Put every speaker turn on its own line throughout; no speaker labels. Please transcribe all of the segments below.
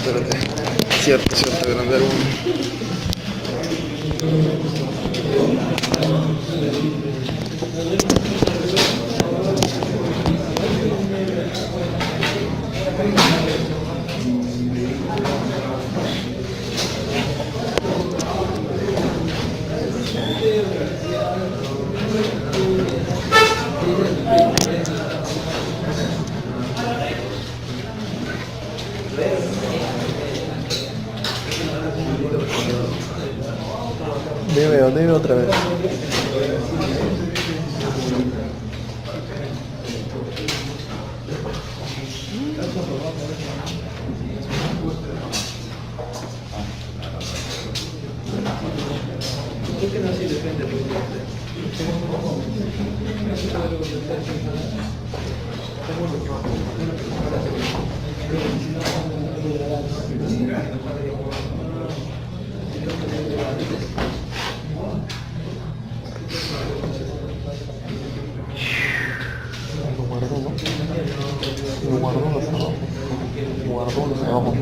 espérate. Cierto, agrandar uno. Dime otra vez. Lo guardo los abajo,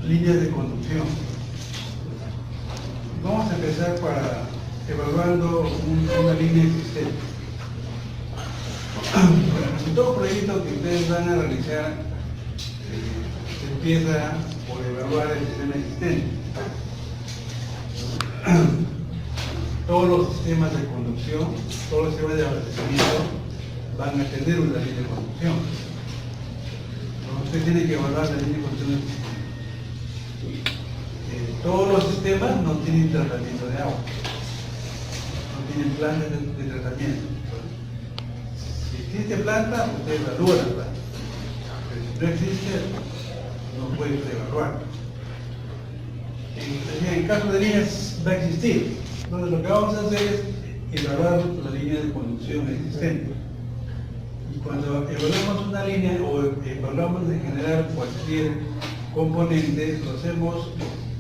Líneas de conducción. Vamos a empezar evaluando una línea existente. En todo proyecto que ustedes van a realizar, se empieza por evaluar el sistema existente. Todos los sistemas de conducción, todos los sistemas de abastecimiento van a tener una línea de conducción. Usted tiene que evaluar la línea de conducción existente. Todos los sistemas no tienen tratamiento de agua, no tienen plantas de tratamiento. Si existe planta, usted evalúa la planta, pero si no existe, no puede usted evaluar. En caso de líneas va a existir, entonces lo que vamos a hacer es evaluar la línea de conducción existente. Y cuando evaluamos una línea o evaluamos en general cualquier componente, lo hacemos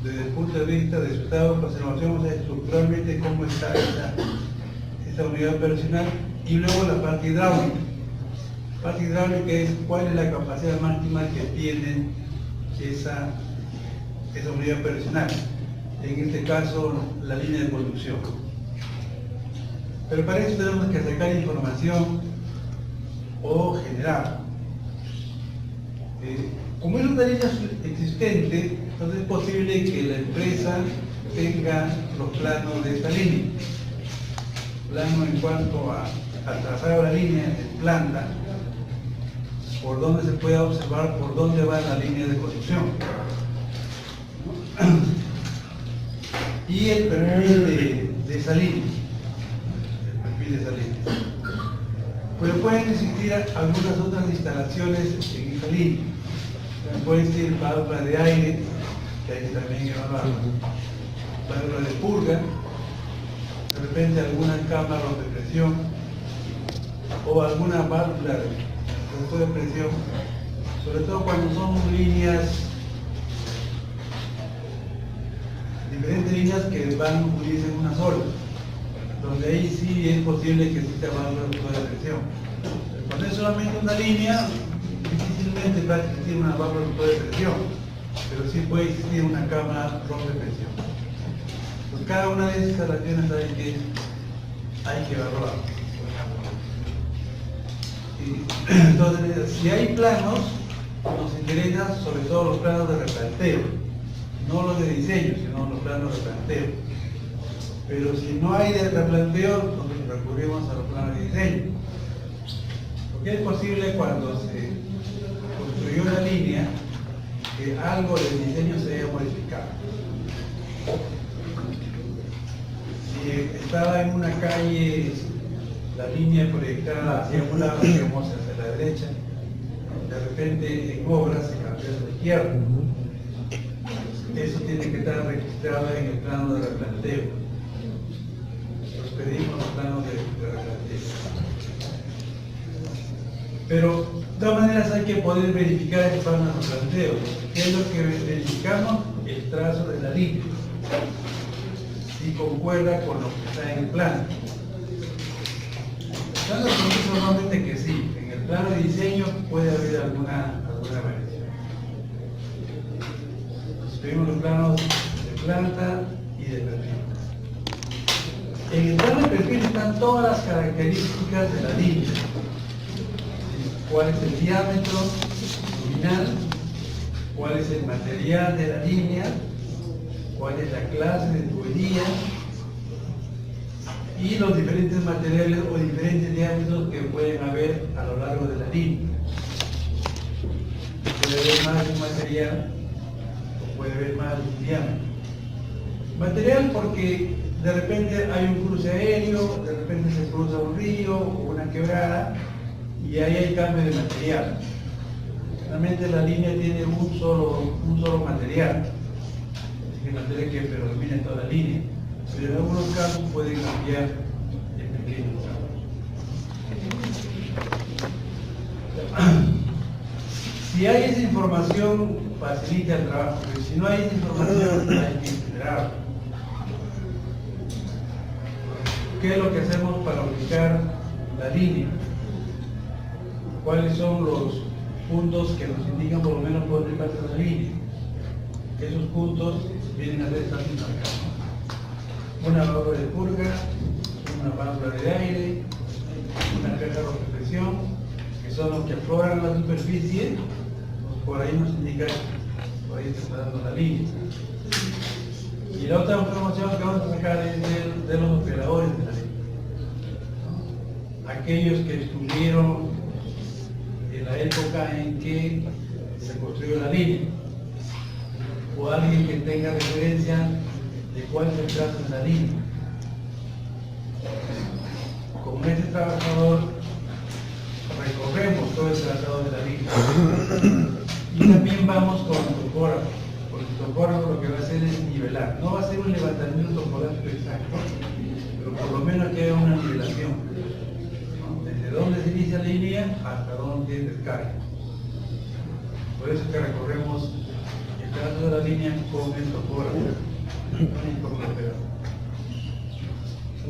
desde el punto de vista de su estado de conservación, o sea, estructuralmente cómo está esta unidad operacional, y luego la parte hidráulica. La parte hidráulica es cuál es la capacidad máxima que tiene esa unidad operacional, en este caso la línea de conducción. Pero para eso tenemos que sacar información o generar. Como es una línea existente, entonces es posible que la empresa tenga los planos de esta línea. Plano en cuanto a trazar la línea de planta, por donde se pueda observar por dónde va la línea de conducción. Y el perfil de esa línea. Pero pueden existir algunas otras instalaciones en esa línea. Puede ser válvula de aire, que hay que también evaluar, válvula de purga, de repente alguna cámara de presión o alguna válvula de presión, sobre todo cuando son líneas, diferentes líneas que van a unirse en una sola, donde ahí sí es posible que exista válvula de presión. Cuando es solamente una línea, difícilmente va a existir una válvula de presión, pero sí puede existir una cámara de presión. Pues cada una de esas instalaciones hay que evaluar. Entonces, si hay planos, nos interesan sobre todo los planos de replanteo. no los de diseño, sino los planos de planteo. Pero si no hay de replanteo, nosotros recurrimos a los planos de diseño. Porque es posible cuando se construyó la línea que algo del diseño se haya modificado. Si estaba en una calle la línea proyectada hacia un lado, digamos hacia la derecha, de repente en obras se cambió hacia la izquierda. Eso tiene que estar registrado en el plano de replanteo. Nos pedimos los planos de replanteo. Pero de todas maneras hay que poder verificar el plano de replanteo. ¿Qué es lo que verificamos? El trazo de la línea. Si concuerda con lo que está en el plano. Están los procesos normalmente que sí. En el plano de diseño puede haber alguna variación. Vemos los planos de planta y de perfil. En el plano de perfil están todas las características de la línea. ¿Cuál es el diámetro nominal? ¿Cuál es el material de la línea? ¿Cuál es la clase de tubería? Y los diferentes materiales o diferentes diámetros que pueden haber a lo largo de la línea. Puede haber más de un material, puede haber más de un diámetro. Material porque de repente hay un cruce aéreo, de repente se cruza un río o una quebrada y ahí hay cambio de material. Realmente la línea tiene un solo material, así que el material que predomina en toda la línea, pero en algunos casos puede cambiar en pequeños cambios. Si hay esa información, facilita el trabajo, pero si no hay esa información, hay que integrarla. ¿Qué es lo que hacemos para ubicar la línea? ¿Cuáles son los puntos que nos indican por lo menos por dónde pasa la línea? Esos puntos vienen a ser estas marcados. Una válvula de purga, una válvula de aire, una caja de presión, que son los que afloran la superficie. Por ahí nos indica, por ahí se está dando la línea. Y la otra información que vamos a sacar es de los operadores de la línea. Aquellos que estuvieron en la época en que se construyó la línea. O alguien que tenga referencia de cuál es el trazo de la línea. Con ese trabajador recorremos todo el trazado de la línea. Y también vamos con el topógrafo. Porque el topógrafo lo que va a hacer es nivelar. No va a ser un levantamiento topográfico exacto, pero por lo menos que haya una nivelación. ¿No? Desde dónde se inicia la línea hasta dónde descarga. Por eso que recorremos el trazo de la línea con el topógrafo.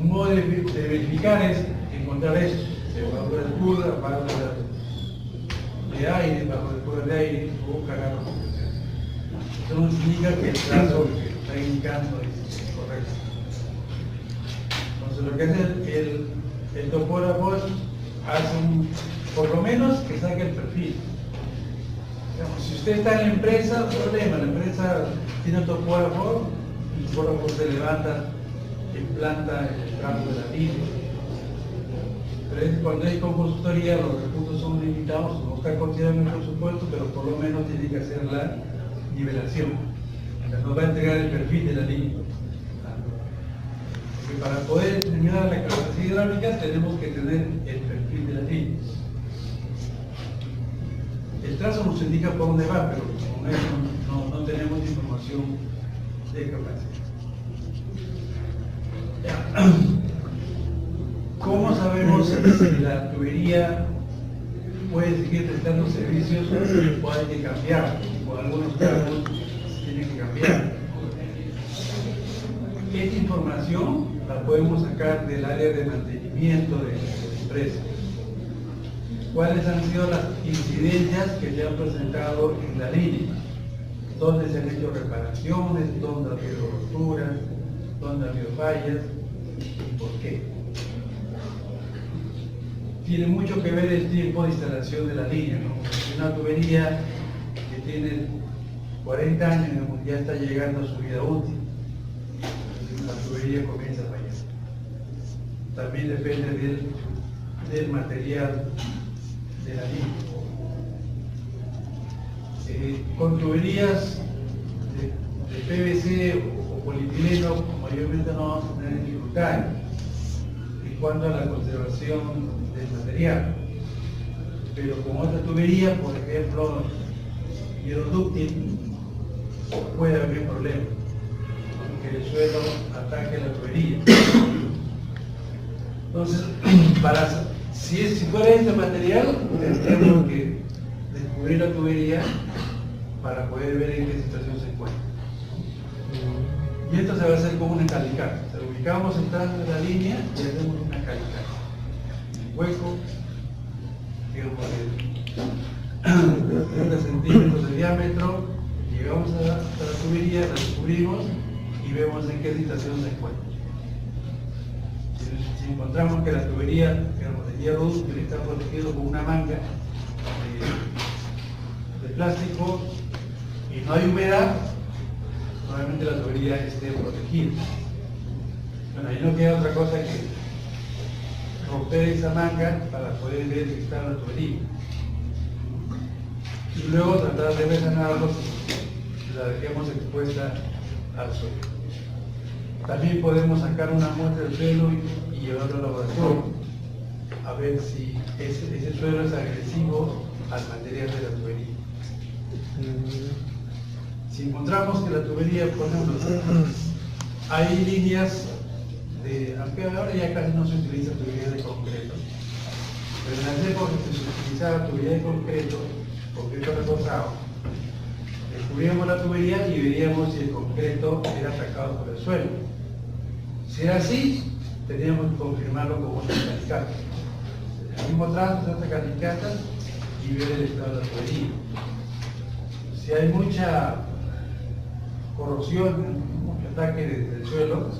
Un modo de verificar es encontrar esto. Válvula de purga, válvula de aire, válvula de purga de aire o cargar. Eso nos indica que el trazo que está indicando es correcto. Entonces lo que hace el topógrafo hace por lo menos que saque el perfil. Digamos, si usted está en la empresa, no hay problema, la empresa tiene un topógrafo, el topógrafo se levanta, implanta el trazo de la línea. Pero cuando hay con consultoría los recursos son limitados, no está considerado en el presupuesto, pero por lo menos tiene que hacer la nivelación. O sea, nos va a entregar el perfil de la línea. Porque para poder determinar la capacidad hidráulica tenemos que tener el perfil de la línea. El trazo nos indica por dónde va, pero con eso no tenemos información de capacidad. Ya. ¿Cómo sabemos si la tubería puede seguir prestando servicios o hay que cambiar? O algunos casos tienen que cambiar. Esta información la podemos sacar del área de mantenimiento de la empresa. ¿Cuáles han sido las incidencias que se han presentado en la línea? ¿Dónde se han hecho reparaciones? ¿Dónde ha habido roturas? ¿Dónde ha habido fallas? ¿Y por qué? Tiene mucho que ver el tiempo de instalación de la línea, ¿no? Una tubería que tiene 40 años, digamos, ya está llegando a su vida útil, entonces la tubería comienza a fallar. También depende del material de la línea. Con tuberías de PVC o polietileno, mayormente no vamos a tener dificultades en cuanto a la conservación del material. Pero con otra tubería, por ejemplo, hidrodúctil, puede haber problemas, que el suelo ataque la tubería. Entonces, si fuera este material, tendríamos que descubrir la tubería para poder ver en qué situación se encuentra. Y esto se va a hacer con una calicata. O sea, ubicamos entrando en la línea y hacemos una calicata. Un hueco, digamos, de 30 centímetros de diámetro, llegamos a la tubería, la descubrimos y vemos en qué situación se encuentra. Si encontramos que la tubería, digamos, de hierro útil está protegido con una manga de plástico y no hay humedad, probablemente la tubería esté protegida. Bueno, ahí no queda otra cosa que romper esa manga para poder ver que está la tubería. Y luego tratar de resanarlo si la dejemos expuesta al suelo. También podemos sacar una muestra del suelo y llevarlo al laboratorio a ver si ese suelo es agresivo al material de la tubería. Si encontramos que la tubería, por ejemplo, hay líneas aunque ahora ya casi no se utiliza tubería de concreto, pero en las épocas que se utilizaba tubería de concreto reforzado, descubríamos la tubería y veríamos si el concreto era atacado por el suelo. Si era así, teníamos que confirmarlo con otra calicata. El mismo trazo de otra calicata y ver el estado de la tubería. Si hay mucha corrosión, mucho ataque del suelo,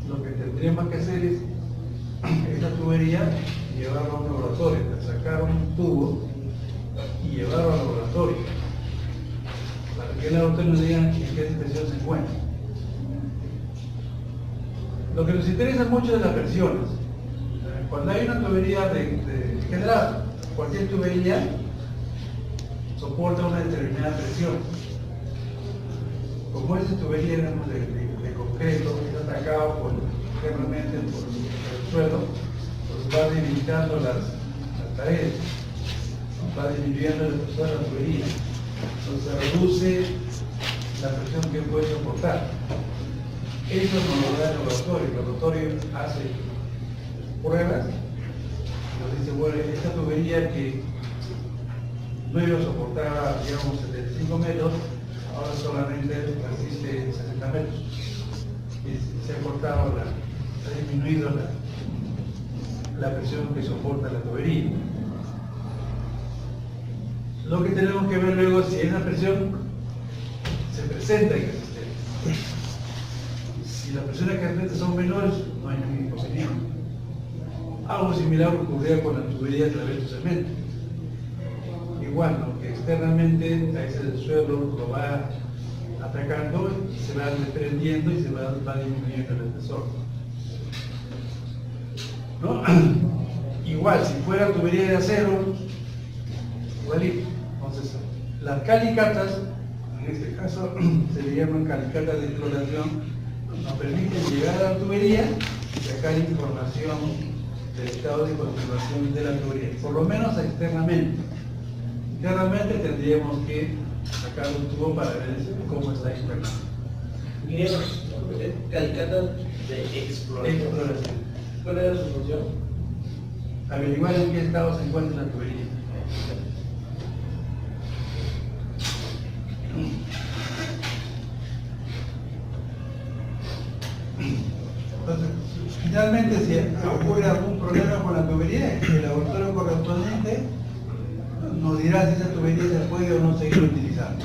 lo que tendríamos que hacer es esta tubería llevarlo a un laboratorio, sacar un tubo y llevarlo al laboratorio para que el laboratorio nos diga en qué situación se encuentra. Lo que nos interesa mucho es las presiones. Cuando hay una tubería en general, cualquier tubería soporta una determinada presión. Como esa tubería de concreto es atacado generalmente por el suelo, pues va debilitando las paredes, va disminuyendo el espesor de la tubería, entonces se reduce la presión que puede soportar. Eso nos lo da el laboratorio. El laboratorio hace pruebas y nos dice, bueno, esta tubería que no iba a soportar, digamos, 75 metros, ahora solamente resiste 60 metros. Y se ha cortado, ha disminuido la presión que soporta la tubería. Lo que tenemos que ver luego es si esa presión se presenta en el sistema. Si las presiones que presenta son menores, no hay ningún inconveniente. Algo similar ocurría con la tubería a través del cemento. Igual, ¿no? Que externamente a ese suelo lo va atacando y se va desprendiendo y se va disminuyendo el espesor. ¿No? Igual, si fuera tubería de acero, igualito. Entonces, las calicatas, en este caso se le llaman calicatas de exploración, nos permiten llegar a la tubería y sacar información del estado de conservación de la tubería, por lo menos externamente. Internamente tendríamos que sacar un tubo para ver cómo está internamente.
Miguel, calicatas de exploración. ¿Cuál era su función?
Averiguar en qué estado se encuentra la tubería. Entonces, finalmente, si ocurre algún problema con la tubería, el laboratorio correspondiente nos dirá si esa tubería se puede o no seguir utilizando.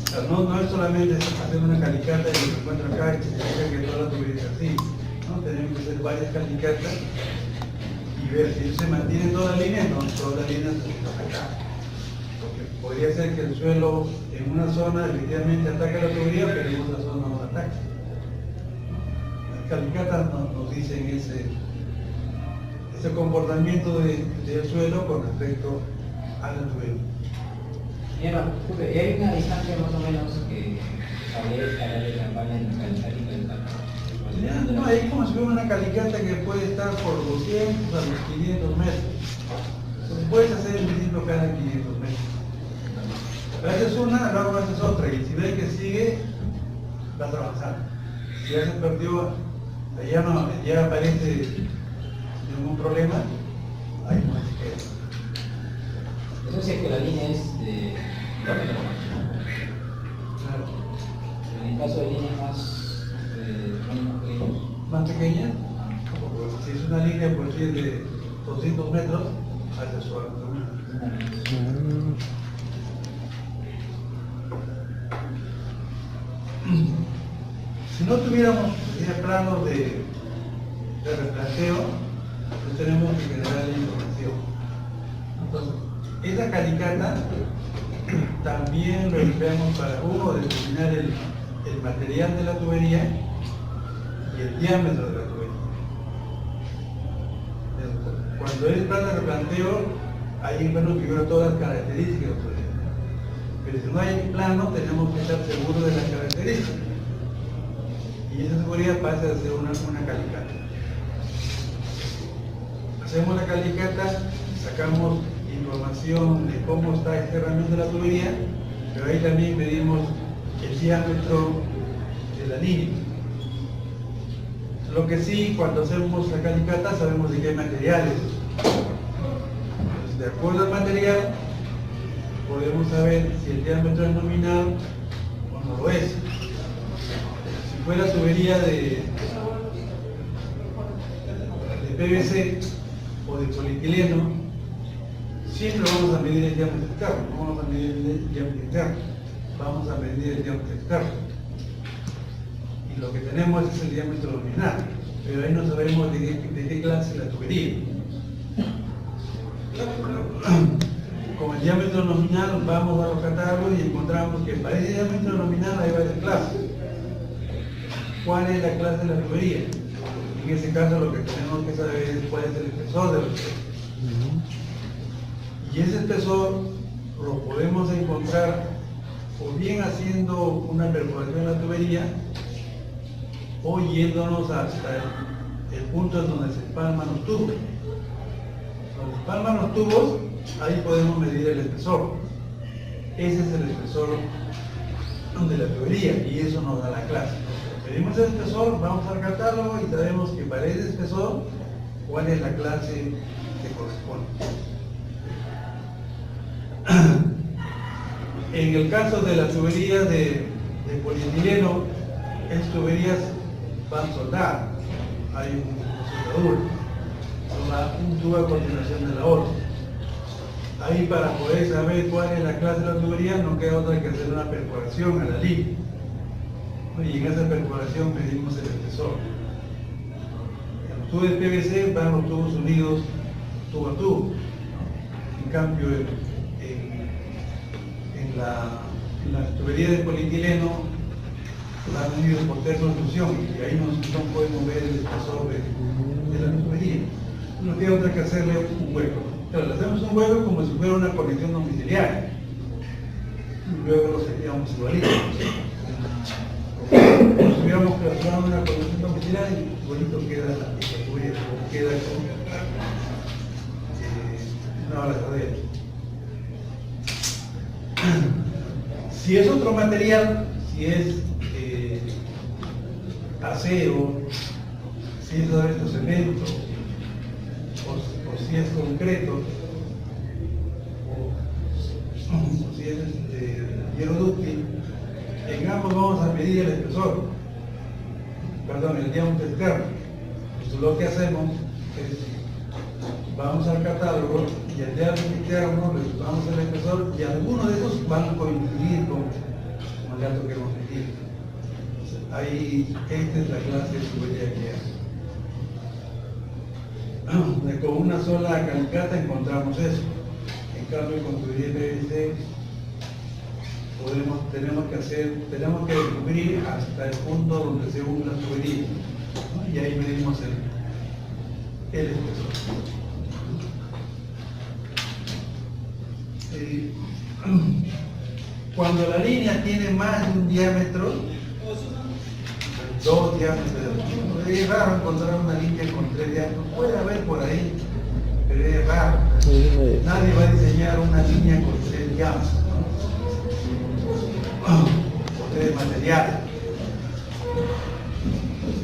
O sea, no es solamente hacer una calicata y se encuentra acá y se significa que toda la tubería es así, ¿no? Tenemos que hacer varias calicatas y ver si se mantiene toda la línea, no toda la línea se está acá. Porque podría ser que el suelo en una zona efectivamente ataca la tubería, pero en otra zona no ataca. Las calicatas nos dicen ese comportamiento del suelo con respecto a la tubería.
¿Y hay una distancia más o menos que habría de campaña en calicar y calicar?
No, hay como si fuera una calicata que puede estar por 200 a los 500 metros. Entonces, puedes hacer el mismo cada 500 metros. Haces una, luego haces otra, y si ves que sigue, vas avanzando. Si ya se perdió, ya aparece ningún problema, ahí no se queda.
Eso sí es que la línea es de...
Claro.
En el caso de líneas más pequeñas.
Más pequeña, si es una línea por decir de 200 metros, hace su altura. Si no tuviéramos ese plano de replanteo, pues tenemos que generar la información. Entonces, esa calicata también lo empleamos para determinar el material de la tubería y el diámetro de la tubería. Cuando es plano de replanteo, ahí figura todas las características de la tubería. Pero si no hay plano, tenemos que estar seguros de las características. Y esa seguridad pasa a ser una calicata. Hacemos la calicata, sacamos información de cómo está externamente la tubería, pero ahí también medimos el diámetro de la línea. Lo que sí, cuando hacemos la calicata, sabemos de qué materiales. Entonces, de acuerdo al material, podemos saber si el diámetro es nominal o no lo es. Si fuera tubería de PVC o de polietileno, siempre vamos a medir el diámetro externo, no vamos a medir el diámetro interno, vamos a medir el diámetro externo. Y lo que tenemos es el diámetro nominal, pero ahí no sabemos de qué clase es la tubería. Con el diámetro nominal vamos a los catálogos y encontramos que para ese diámetro nominal hay varias clases. ¿Cuál es la clase de la tubería? En ese caso lo que tenemos que saber es cuál es el espesor de la tubería. Y ese espesor lo podemos encontrar o bien haciendo una perforación en la tubería o yéndonos hasta el punto en donde se empalman los tubos. Cuando se empalman los tubos, ahí podemos medir el espesor. Ese es el espesor de la tubería y eso nos da la clase. Medimos el espesor, vamos al catálogo y sabemos que para ese espesor, cuál es la clase que corresponde. En el caso de las tuberías de polietileno, esas tuberías van soldadas, hay una soldadura, un tubo a continuación de la otra. Ahí para poder saber cuál es la clase de la tubería no queda otra que hacer una perforación a la línea. Y en esa perforación medimos el espesor. En los tubos de PVC van los tubos unidos tubo a tubo. En cambio, en la tubería de polietileno van unidos por termofusión y ahí no podemos ver el espesor de la tubería. No queda otra que hacerle un hueco. Claro, le hacemos un hueco como si fuera una conexión domiciliaria. Y luego lo seríamos igualitos. Como si hubiéramos clausurado una conexión domiciliaria y igualito queda la tubería, como queda con una abrazadera. Si es otro material, si es acero, si es cemento, o si es concreto, o si es hierro dúctil, en ambos vamos a medir el espesor, el diámetro externo. Entonces lo que hacemos es, vamos al catálogo y el diámetro externo, vamos al espesor y algunos de esos van a coincidir con el dato que hemos medido. Ahí, esta es la clase de tubería que hay. Con una sola calicata encontramos eso. En cambio con tubería PVC tenemos que cubrir hasta el punto donde se une la tubería, ¿no? Y ahí medimos el espesor. Cuando la línea tiene más de un diámetro, 2 diámetros, es raro encontrar una línea con 3 diámetros, puede haber por ahí, pero es raro. Nadie va a diseñar una línea con 3 diámetros, con 3 materiales.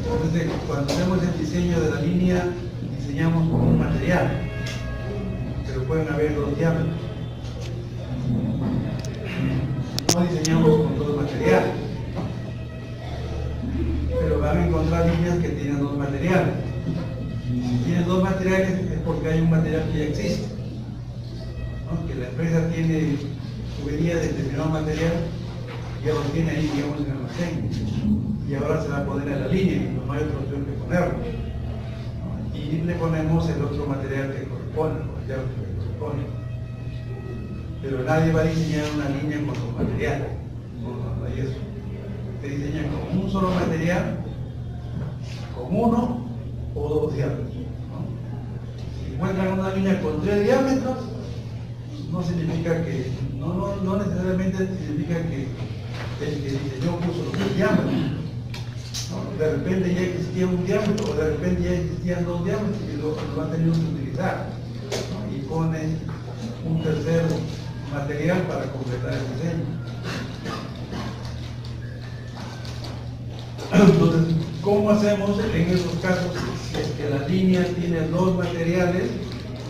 Entonces, cuando hacemos el diseño de la línea, diseñamos con un material, pero pueden haber 2 diámetros. No diseñamos con 2 materiales, pero van a encontrar líneas que tienen 2 materiales. Si tienen 2 materiales es porque hay un material que ya existe, ¿no? Que la empresa tiene tubería de determinado material, ya lo tiene ahí, digamos, en el almacén, y ahora se va a poner en la línea, no hay otra opción que ponerlo, ¿no? Y le ponemos el otro material que corresponde, el diámetro que corresponde. Pero nadie va a diseñar una línea con 2 materiales, no hay eso. Se diseña con un solo material, con 1 o 2 diámetros, ¿no? Si encuentran una línea con 3 diámetros, no significa que, no necesariamente significa que el que diseñó puso los 3 diámetros, ¿no? De repente ya existía un diámetro, o de repente ya existían 2 diámetros y lo han tenido que utilizar, ¿no? Y pone un tercer material para completar el diseño. Entonces, ¿cómo hacemos en esos casos si es que la línea tiene 2 materiales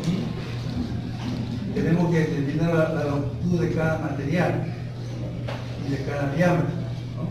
y tenemos que determinar la longitud de cada material y de cada diámetro, ¿no?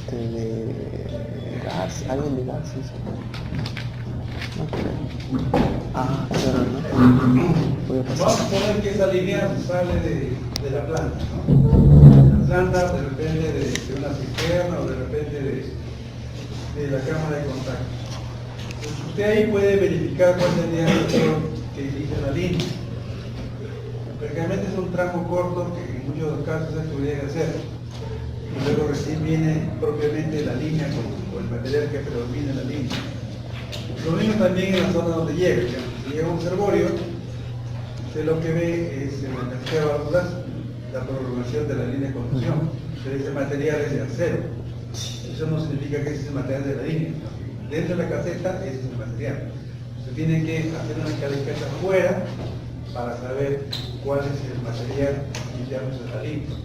De gas, algo de gas, eso. No creo. Ah, pero no. Voy a pasar.
Vamos a poner que esa línea sale de la planta, ¿no? La planta de repente de una cisterna o de repente de la cámara de contacto. Entonces, usted ahí puede verificar cuál es el diámetro que elige la línea. Prácticamente es un tramo corto que en muchos de los casos se podría hacer. Y luego recién viene propiamente la línea con el material que predomina en la línea. Lo mismo también en la zona donde llega. Si llega a un servorio, usted lo que ve es en la casilla de válvulas la prolongación de la línea de conducción. Pero ese material es de acero. Eso no significa que ese es el material de la línea. Dentro de la caseta, ese es el material. Usted tiene que hacer una calificación afuera para saber cuál es el material y diámetro de la línea.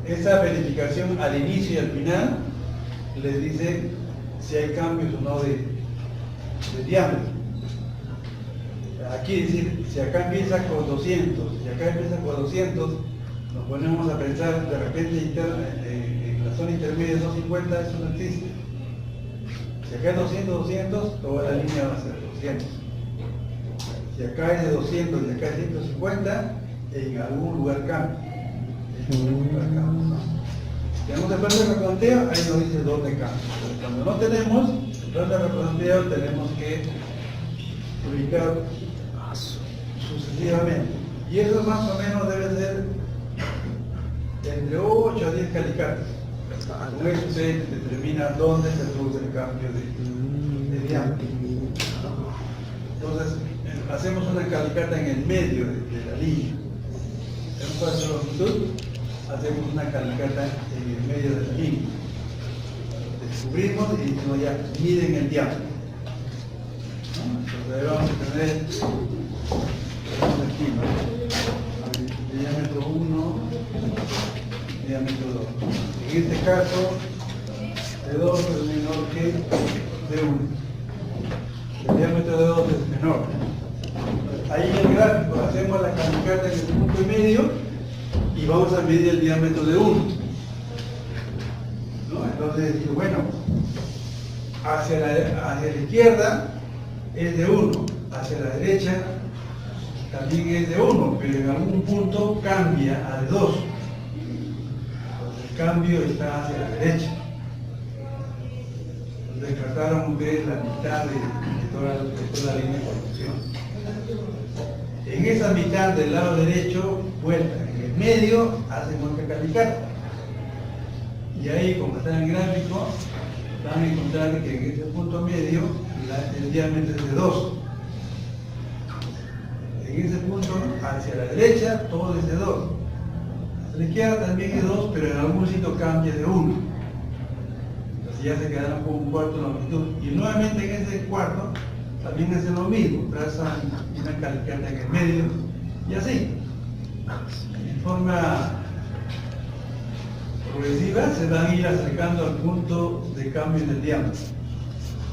Esa verificación al inicio y al final les dice si hay cambios o no de diámetro. Aquí decir, si acá empieza con 200 y acá empieza con 200, nos ponemos a pensar de repente en la zona intermedia 250, eso no existe. Si acá es 200, toda la línea va a ser 200. Si acá es de 200 y acá es 150, en algún lugar cambia. Tenemos el plan de replanteo, ahí nos dice dónde cambia. Pero cuando no tenemos el plan de replanteo, tenemos que ubicar sucesivamente. Y Y eso más o menos debe ser entre 8 a 10 calicatas. Con eso se determina dónde se produce el cambio de diámetro. Entonces, hacemos una calicata en el medio de la línea. En cuanto a longitud, hacemos una calicata en el medio de la línea. Descubrimos y decimos ya, miden el diámetro. ¿No? Entonces ahí vamos a tener aquí, ¿no? Diámetro 1, diámetro 2. En este caso, de 2 es menor que de 1. El diámetro de 2 es menor. Ahí en el gráfico hacemos la calicata en el punto y medio y vamos a medir el diámetro de 1. ¿No? Entonces, bueno, hacia la izquierda es de 1, hacia la derecha también es de 1, pero en algún punto cambia a de 2. Entonces, el cambio está hacia la derecha. Descartaron ustedes la mitad de toda la línea de conducción. En esa mitad del lado derecho, vuelta. En el medio, hacen otra calicata. Y ahí, como está en el gráfico, van a encontrar que en ese punto medio, el diámetro es de 2. En ese punto, hacia la derecha, todo es de 2. Hacia la izquierda también es 2, pero en algún sitio cambia de 1. Entonces ya se quedaron con un cuarto de longitud. Y nuevamente en ese cuarto, también hacen lo mismo, trazan una calicata en el medio, y así, en forma progresiva, se van a ir acercando al punto de cambio en el diámetro,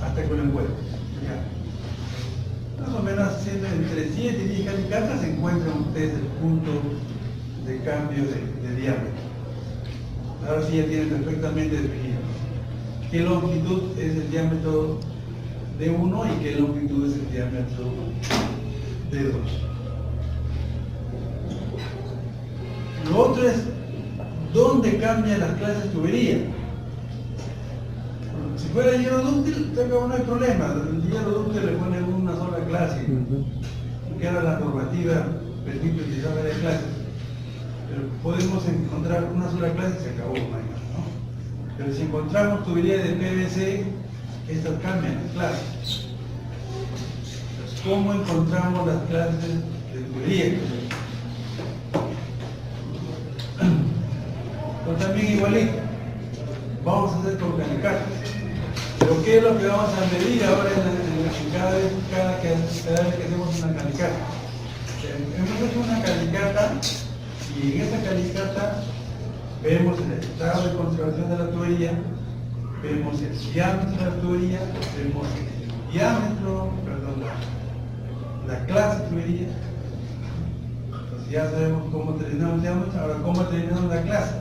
hasta que lo encuentren. Más o menos haciendo entre 7 y 10 calicatas, encuentran ustedes el punto de cambio de diámetro. Ahora sí ya tienen perfectamente definido qué longitud es el diámetro de 1 y qué longitud es el diámetro de 2. Lo otro es dónde cambian las clases de tubería. Si fuera hielo dúctil, no hay problema. El hielo dúctil le ponen una sola clase, que era la normativa permite utilizar varias clases. Pero podemos encontrar una sola clase y se acabó, ¿no? Pero si encontramos tubería de PVC, estas cambian las clases. Entonces, ¿cómo encontramos las clases de tubería? Pero también igualito, vamos a hacer con calicatas. Pero ¿qué es lo que vamos a medir ahora cada vez que hacemos una calicata? Hemos hecho una calicata y en esa calicata vemos el estado de conservación de la tubería, vemos el diámetro de la tubería, vemos el diámetro, perdón, la clase de tubería. Entonces ya sabemos cómo determinamos el diámetro, ahora cómo determinamos la clase.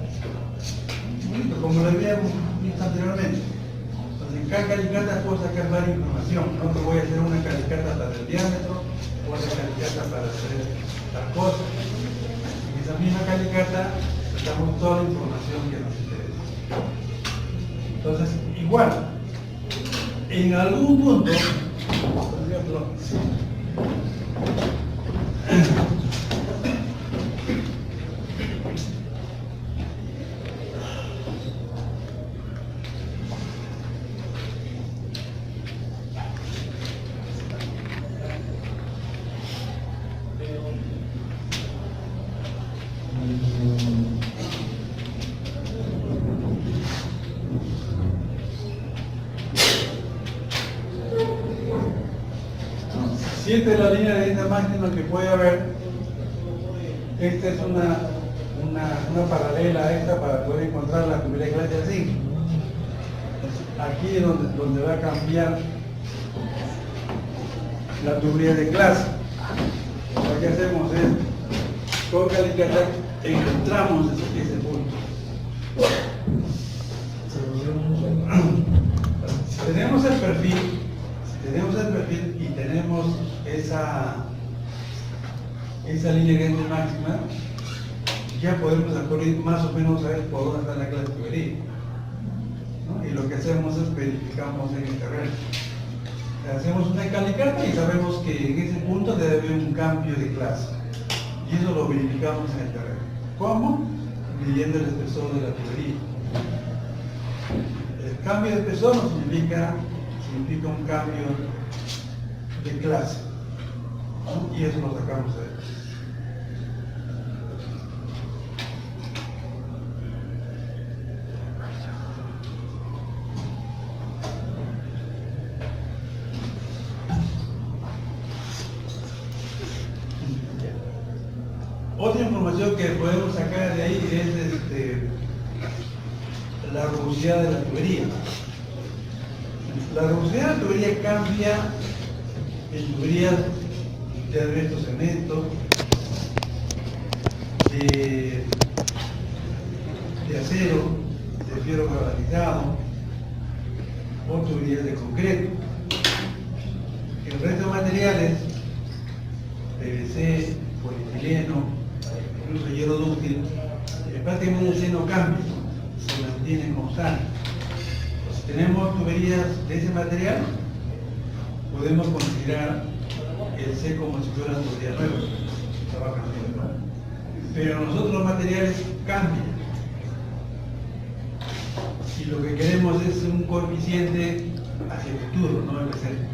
Bonito, como lo habíamos visto anteriormente. Entonces en cada calicata puedo sacar varias información. No te voy a hacer una calicata para el diámetro, otra calicata para hacer las cosas. En esa misma calicata sacamos toda la información que nos interesa. Entonces, igual, en algún punto, por ejemplo, si esta es la línea de distancia máxima que puede haber, esta es una paralela a esta para poder encontrar la tubería de clase así. Aquí es donde va a cambiar la tubería de clase. Lo que hacemos es, con calicata encontramos ese punto. Si tenemos el perfil y tenemos esa línea de distancia máxima, ya podemos acudir más o menos saber por dónde está la clase de tubería, ¿no? Y lo que hacemos es verificamos en el terreno. Hacemos una calicata y sabemos que en ese punto debe haber un cambio de clase. Y eso lo verificamos en el terreno. ¿Cómo? Midiendo el espesor de la tubería. El cambio de espesor no significa un cambio de clase, ¿no? Y eso lo sacamos de ahí. Otra información que podemos sacar de ahí es la rugosidad de la tubería. La rugosidad de la tubería cambia en tuberías de asbesto cemento, de acero, de fierro galvanizado, o tuberías de concreto. El resto de materiales, PVC, polietileno, incluso hierro dúctil, prácticamente no cambia, se mantiene constante. Si tenemos tuberías de ese material, podemos considerar el C como si fuera tubería nueva, estaba cambiando, ¿no? Pero nosotros los materiales cambian. Y lo que queremos es un coeficiente hacia el futuro, no el presente.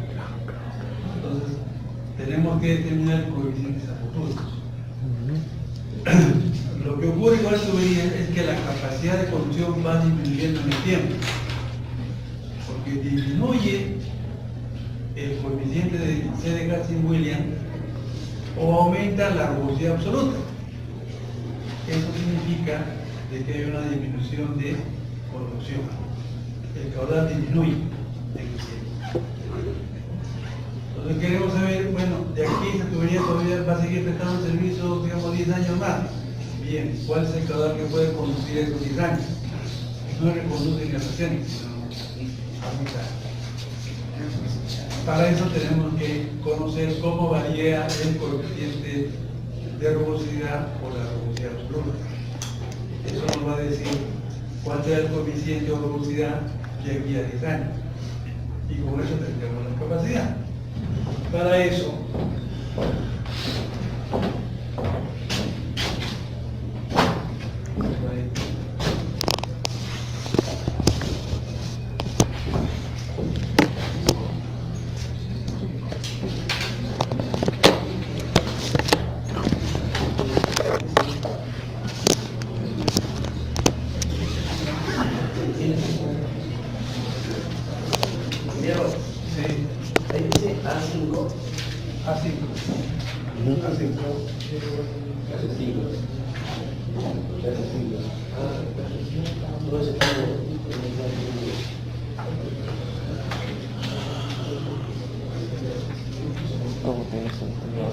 Entonces, tenemos que determinar coeficientes a futuro. Lo que ocurre con las tuberías es que la capacidad de conducción va disminuyendo en el tiempo, porque disminuye el coeficiente de C de Cassini-Williams o aumenta la rugosidad absoluta. Eso significa de que hay una disminución de conducción. El caudal disminuye en el tiempo. Entonces queremos saber, bueno, de aquí esta tubería todavía va a seguir prestando servicio, digamos, 10 años más. Bien, ¿cuál es el caudal que puede conducir esos 10 años? No reconduce en estaciones, sino a mitad. Para eso tenemos que conocer cómo varía el coeficiente de rugosidad o la rugosidad absoluta. Eso nos va a decir cuál será el coeficiente o rugosidad de aquí a 10 años. Y con eso tendremos la capacidad. Para eso,
ahí dice A5.
así. Así.
¿Cómo tiene sentido?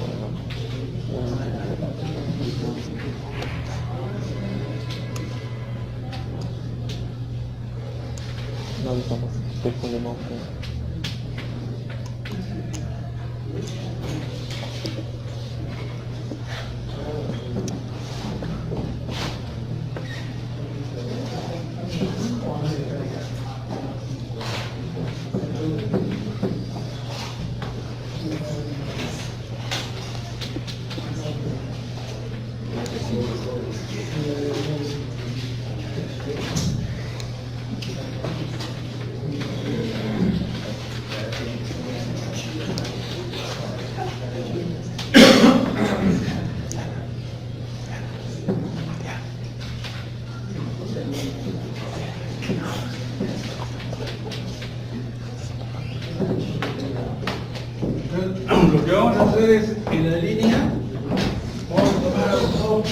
No, estamos de monje.
Lo que vamos a hacer es, en la línea, vamos a tomar dos puntos.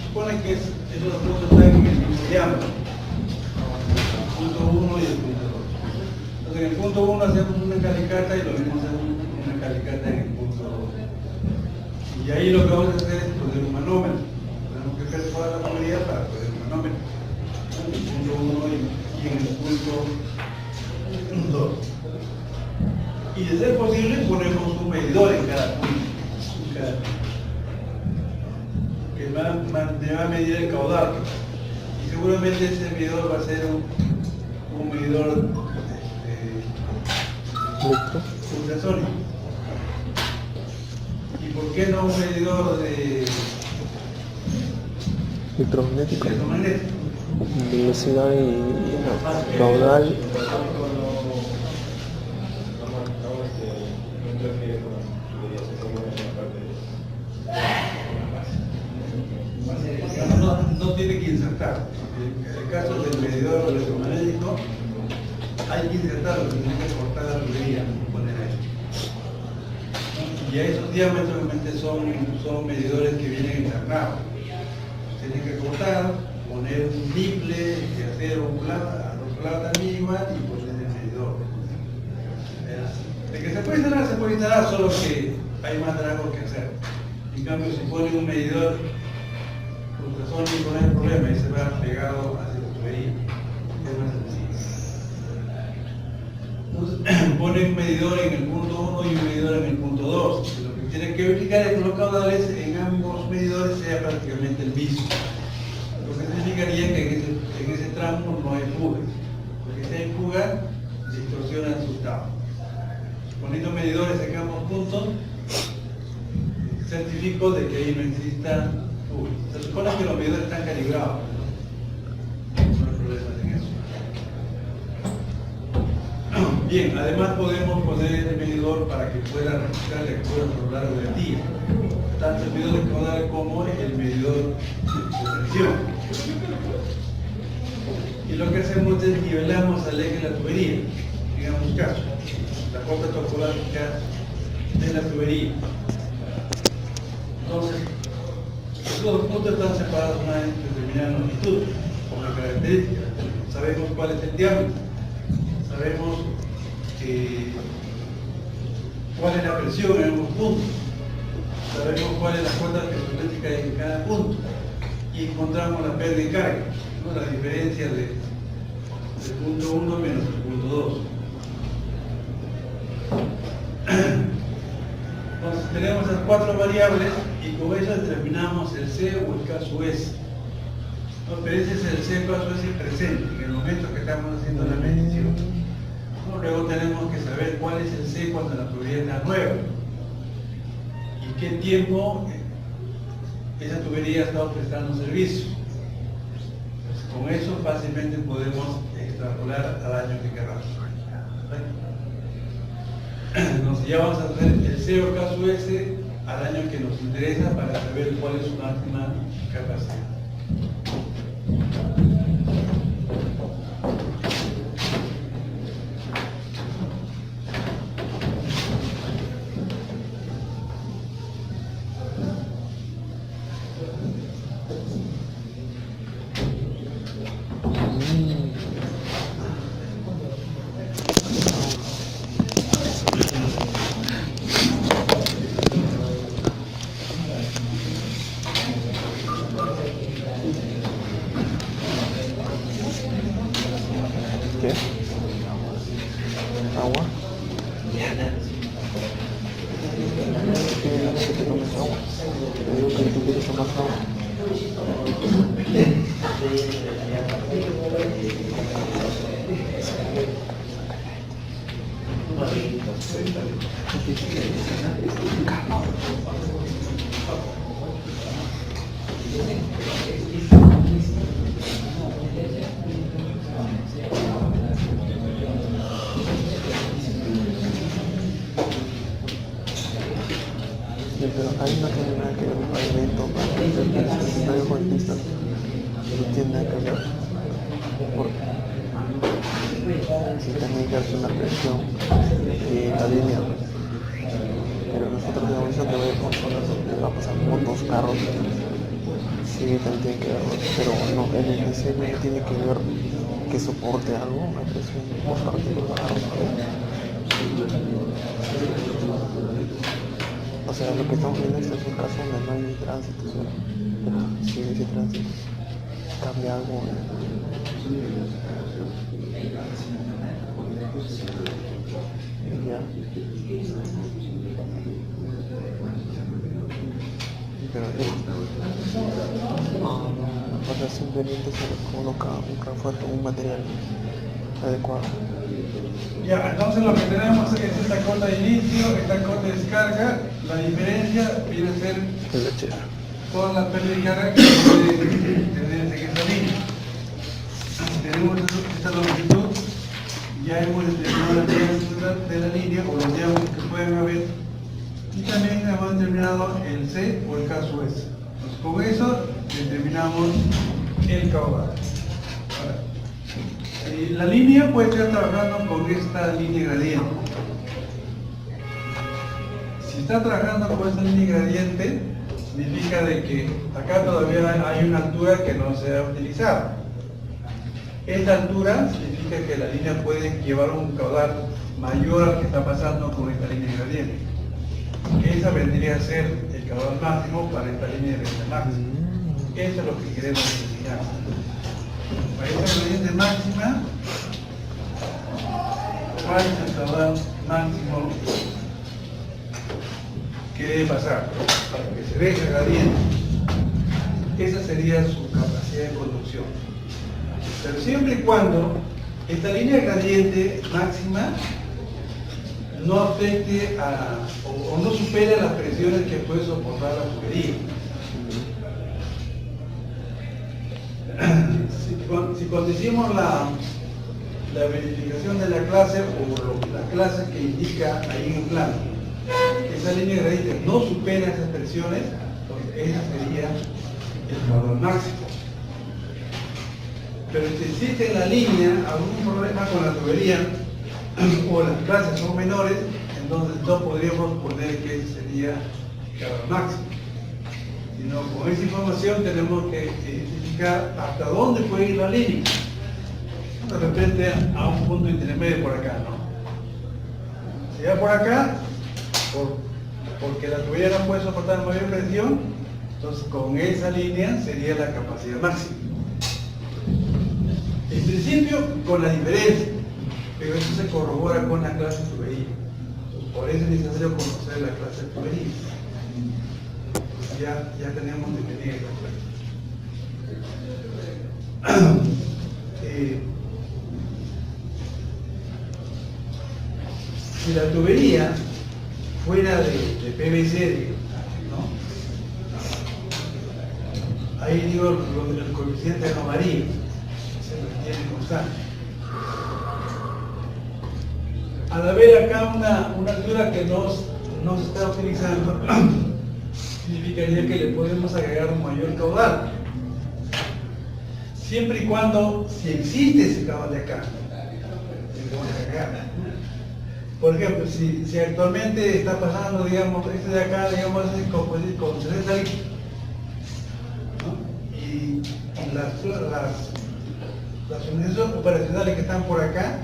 Supone que esos dos puntos están en el mismo diámetro. El punto 1 y el punto 2. Entonces, en el punto 1 hacemos una calicata y lo mismo hacemos una calicata en el punto 2. Y ahí lo que vamos a hacer es poner un manómetro. Tenemos que perforar la tubería para poner un manómetro. En el punto 1 y en el punto 2. Y de ser posible ponemos un medidor en cada punto, que va a medir el caudal. Y seguramente ese medidor va a ser un medidor ultrasónico. ¿Y por ¿por qué no un medidor de
Electromagnético,
electromagnético?
velocidad y caudal.
No tiene que insertar. En el caso del medidor electromagnético, hay que insertarlo, tiene que cortar la tubería, poner ahí. Y a esos diámetros realmente son medidores que vienen internados. Tienen que cortar, poner un triple de acero plata mínima y poner el medidor. De que se puede instalar, solo que hay más trabajo que hacer. En cambio, si ponen un medidor ultrasónico no hay problema y se va pegado hacia la tubería. Es más sencillo. Entonces, ponen un medidor en el punto 1 y un medidor en el punto 2. Lo que tienen que verificar es que los caudales en ambos medidores sea prácticamente el mismo. Lo que significaría que en ese tramo no hay fuga. Porque si hay fuga, distorsiona el resultado. Poniendo medidores en ambos puntos, certifico de que ahí no exista fuga. Se supone que los medidores están calibrados, ¿no? No hay problemas en eso. Bien, además podemos poner el medidor para que pueda registrar la lectura a lo largo del día. Tanto el medidor de caudal como el medidor de presión. Y lo que hacemos es nivelamos al eje de la tubería, digamos caso, la corta topográfica de la tubería. Entonces, los dos puntos están separados a una determinada longitud, con la característica. Sabemos cuál es el diámetro, sabemos cuál es la presión en ambos puntos, sabemos cuál es la cuota electromagnética en cada punto y encontramos la pérdida de carga, ¿no? La diferencia del punto 1 menos el punto 2. Entonces tenemos las 4 variables y con eso determinamos el C o el caso S. No, pero ese es el C o caso S presente, en el momento que estamos haciendo la medición. ¿No? Luego tenemos que saber cuál es el C cuando la tubería está nueva y qué tiempo esa tubería ha estado prestando servicio. Pues con eso fácilmente podemos extrapolar al año que queramos. Entonces ya vamos a hacer el C o caso S al año que nos interesa para saber cuál es su máxima capacidad.
¿Qué? ¿Agua? ¿Qué dices que tomes agua? Te digo que tú quieres tomar agua. Pero ahí no tiene nada que ver el pavimento para hacer el cuentista. No tiene nada que ver. Porque si también que hacer una presión y la línea. Pero nosotros tenemos esa teoría con zonas donde va a pasar con 2 carros. Sí, también tiene que ver, pero no, el diseño tiene que ver que soporte algo, una presión por parte de los carros. O sea, lo que estamos viendo este es un caso donde no hay tránsito, pero si ese tránsito cambia algo. Ya. Pero o sea, simplemente se le coloca un refuerzo, un material adecuado.
Ya, entonces lo que tenemos es esta cota de inicio, esta cota de descarga. La diferencia viene a ser toda la pérdida de carga que puede tener en esta línea. Tenemos esta longitud, ya hemos determinado la longitud de la línea o los diámetros que pueden haber, y también hemos determinado el C o el caso S. Entonces, con eso determinamos el caudal. La línea puede estar trabajando con esta línea gradiente. Si está trabajando con esta línea gradiente, significa de que acá todavía hay una altura que no se ha utilizado. Esta altura significa que la línea puede llevar un caudal mayor al que está pasando con esta línea gradiente. Esa vendría a ser el caudal máximo para esta línea de gradiente máxima. Eso es lo que queremos determinar. Para esta gradiente máxima, ¿cuál es el caudal máximo que debe pasar para que se vea esa gradiente? Esa sería su capacidad de conducción. Pero siempre y cuando esta línea gradiente máxima no afecte o no supere las presiones que puede soportar la tubería. Si conocimos la verificación de la clase o la clase que indica ahí en el plano, esa línea gradiente no supera esas presiones, entonces esa sería el caudal máximo. Pero si existe en la línea algún problema con la tubería o las clases son menores, entonces no podríamos poner que ese sería el caudal máximo. Sino con esa información tenemos que identificar hasta dónde puede ir la línea. De repente a un punto intermedio por acá, ¿no? Si va por acá, porque la tubería no puede soportar mayor presión, entonces con esa línea sería la capacidad máxima. En principio con la diferencia, pero eso se corrobora con la clase de tubería. Entonces, por eso es necesario conocer la clase de tubería. Ya tenemos definida la clase. Si la tubería fuera de PVC, ¿no? Ahí digo, el coeficiente no varía, se mantiene constante. Al haber acá una altura que no se está utilizando, significaría que le podemos agregar un mayor caudal. Siempre y cuando, si existe ese caudal de acá, le podemos agregar. Por ejemplo, si actualmente está pasando, digamos, este de acá, digamos, es con 60 litros, ¿no? Y las unidades operacionales que están por acá,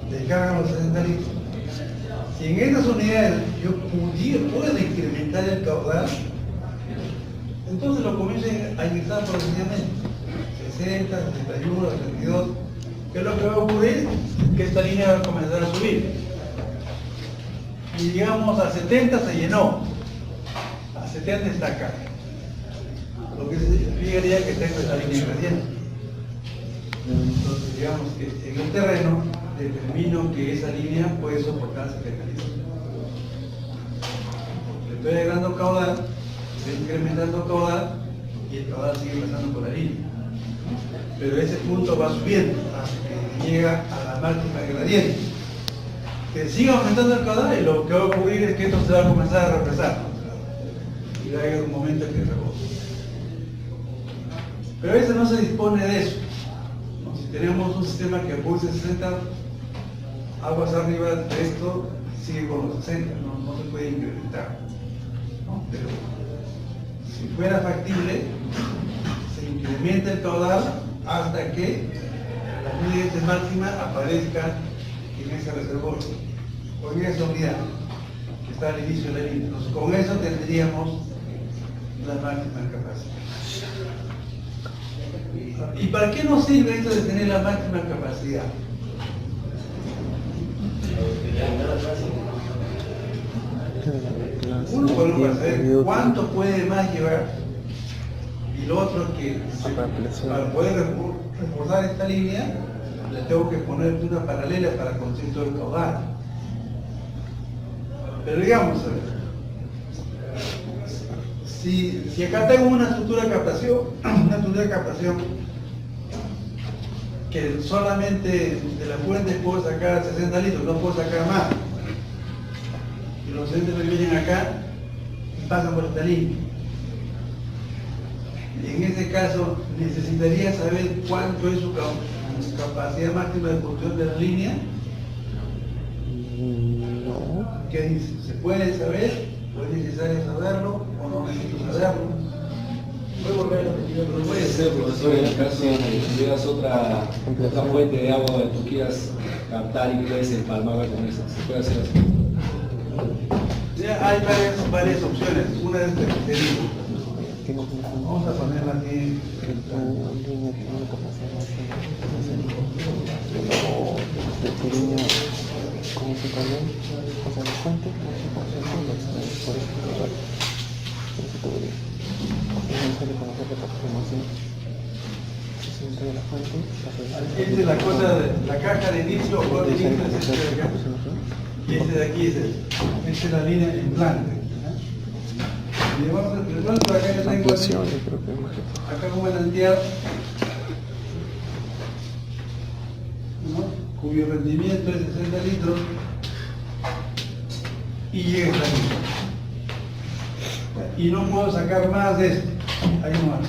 descargan los 60 litros. Si en estas unidades yo puedo incrementar el caudal, entonces lo comiencen a ingresar progresivamente. 60, 61, 62. ¿Qué es lo que va a ocurrir? Que esta línea va a comenzar a subir. Y digamos a 70 se llenó. A 70 está acá. Lo que significaría que tengo esta línea gradiente. Entonces digamos que en el terreno determino que esa línea puede soportar 70 litros. Le estoy agregando caudal, estoy incrementando caudal y el caudal sigue pasando por la línea. Pero ese punto va subiendo hasta que llega a la máxima gradiente. Que siga aumentando el caudal y lo que va a ocurrir es que esto se va a comenzar a represar. Y va a llegar un momento en que rebote. Pero a veces no se dispone de eso. ¿No? Si tenemos un sistema que pulse 60 aguas arriba de esto, sigue con los 60, no se puede incrementar. ¿No? Pero si fuera factible, se incrementa el caudal hasta que la unidad máxima aparezca en ese reservorio o en esa unidad que está al inicio de la línea. Entonces, con eso tendríamos la máxima capacidad. ¿Y para qué nos sirve esto de tener la máxima capacidad? Uno podemos saber cuánto puede más llevar y lo otro que para poder reforzar esta línea le tengo que poner una paralela para conseguir todo el caudal. Pero digamos, a ver, si acá tengo una estructura de captación, que solamente de la fuente puedo sacar 60 litros, no puedo sacar más, y los entes me vienen acá y pasan por esta línea. Y en ese caso necesitaría saber cuánto es su capacidad máxima de producción de la línea.
No.
¿Qué dice? ¿Se puede saber? ¿O es necesario saberlo? ¿O no necesito saberlo?
Voy a volver a repetir,
No puede ser, profesor, en el caso de que tuvieras otra fuente de agua donde tú quieras captar y puedes empalmarla con esa. Se puede hacer así.
Ya hay varias opciones. Una es que te digo.
Tengo que
Vamos a ponerla aquí.
una línea que tiene una capacidad máxima de línea como se cayó, o sea, la fuente, no sé por ciento, lo extrae, por eso es raro. Por eso tubería. Es necesario conocer la aproximación. Si se entra de la fuente,
Esta es la cosa de la caja de inicio o de inicio es este de acá. Y este de aquí es este. Esta es la línea en blanco. Y vamos a ver, por acá yo tengo
ampliación, yo creo que es más que todo.
acá un manantial, ¿no?, cuyo rendimiento es 60 litros y llega hasta aquí. Y no puedo sacar más de esto. Ahí nomás.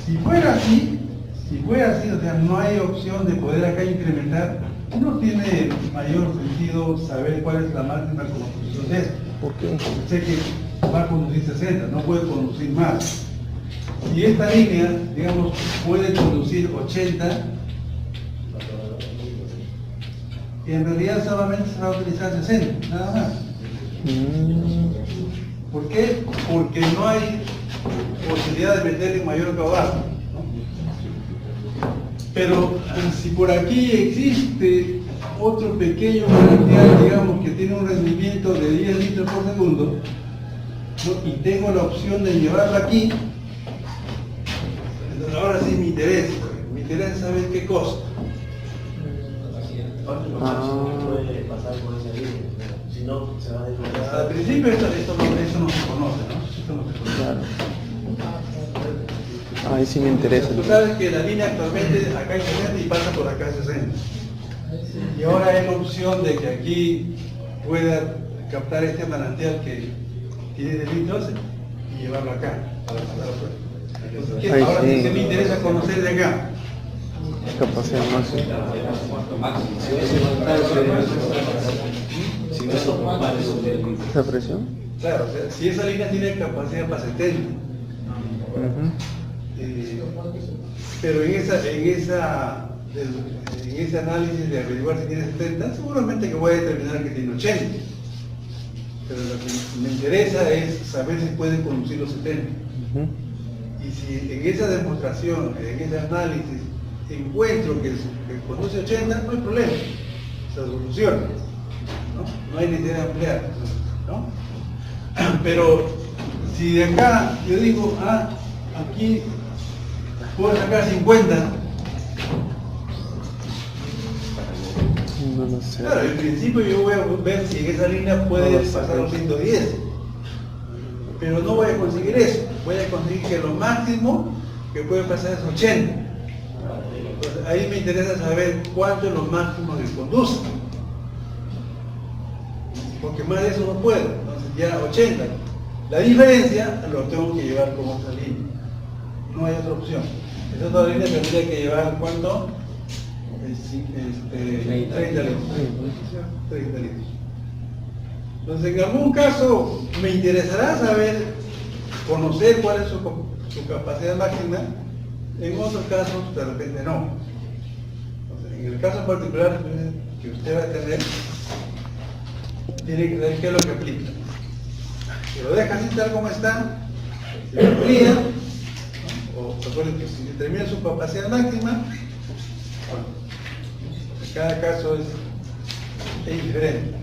Si fuera así, o sea, no hay opción de poder acá incrementar, no tiene mayor sentido saber cuál es la máxima conducción de esto.
¿Por qué?
Sé que va a conducir 60, no puede conducir más. Si esta línea, digamos, puede conducir 80, y en realidad solamente se va a utilizar 60, nada más. ¿Por qué? Porque no hay posibilidad de meterle mayor caudal, ¿no? Pero si por aquí existe otro pequeño manantial, digamos, que tiene un rendimiento de 10 litros por segundo, ¿no?, y tengo la opción de llevarlo aquí, entonces ahora sí me interesa saber qué cosa.
puede pasar por esa línea, si no se va a desbordar.
Al principio eso no se conoce, ¿no? Esto no se conoce.
Claro. Ahí sí me interesa.
Tú sabes que la línea actualmente acá hay 60 y pasa por acá 60. Y ahora hay la opción de que aquí pueda captar este manantial que tiene de litros y llevarlo acá para pasar afuera. Entonces,
Ahí
ahora
sí.
sí me interesa conocer de acá.
Capacidad máxima.
Si no se compara eso de
¿Esa presión?
Claro, o sea, si esa línea tiene capacidad para 70, pero en ese análisis de averiguar si tiene 70, seguramente que voy a determinar que tiene 80. Pero lo que me interesa es saber si puede conducir los 70. Y si en esa demostración, en ese análisis, encuentro que conduce 80, no hay problema, se soluciona, ¿no? No hay necesidad de ampliar, ¿no? Pero si de acá yo digo, aquí puedo sacar 50,
No lo sé.
claro, en principio yo voy a ver si en esa línea puede pasar los 110, pero no voy a conseguir eso, voy a conseguir que lo máximo que puede pasar es 80. Entonces, ahí me interesa saber cuánto es lo máximo que conduce, porque más de eso no puedo, entonces ya 80. La diferencia lo tengo que llevar con otra línea, no hay otra opción. Esa otra línea tendría que llevar ¿cuánto? 30 litros. 30 litros. Entonces, en algún caso me interesará saber, conocer cuál es su capacidad máxima, en otros casos de repente no. Entonces, en el caso particular que usted va a tener, tiene que saber qué es lo que aplica. Si lo deja así tal como está, si lo amplía, ¿no? O recuerden que si determina su capacidad máxima, bueno, cada caso es diferente.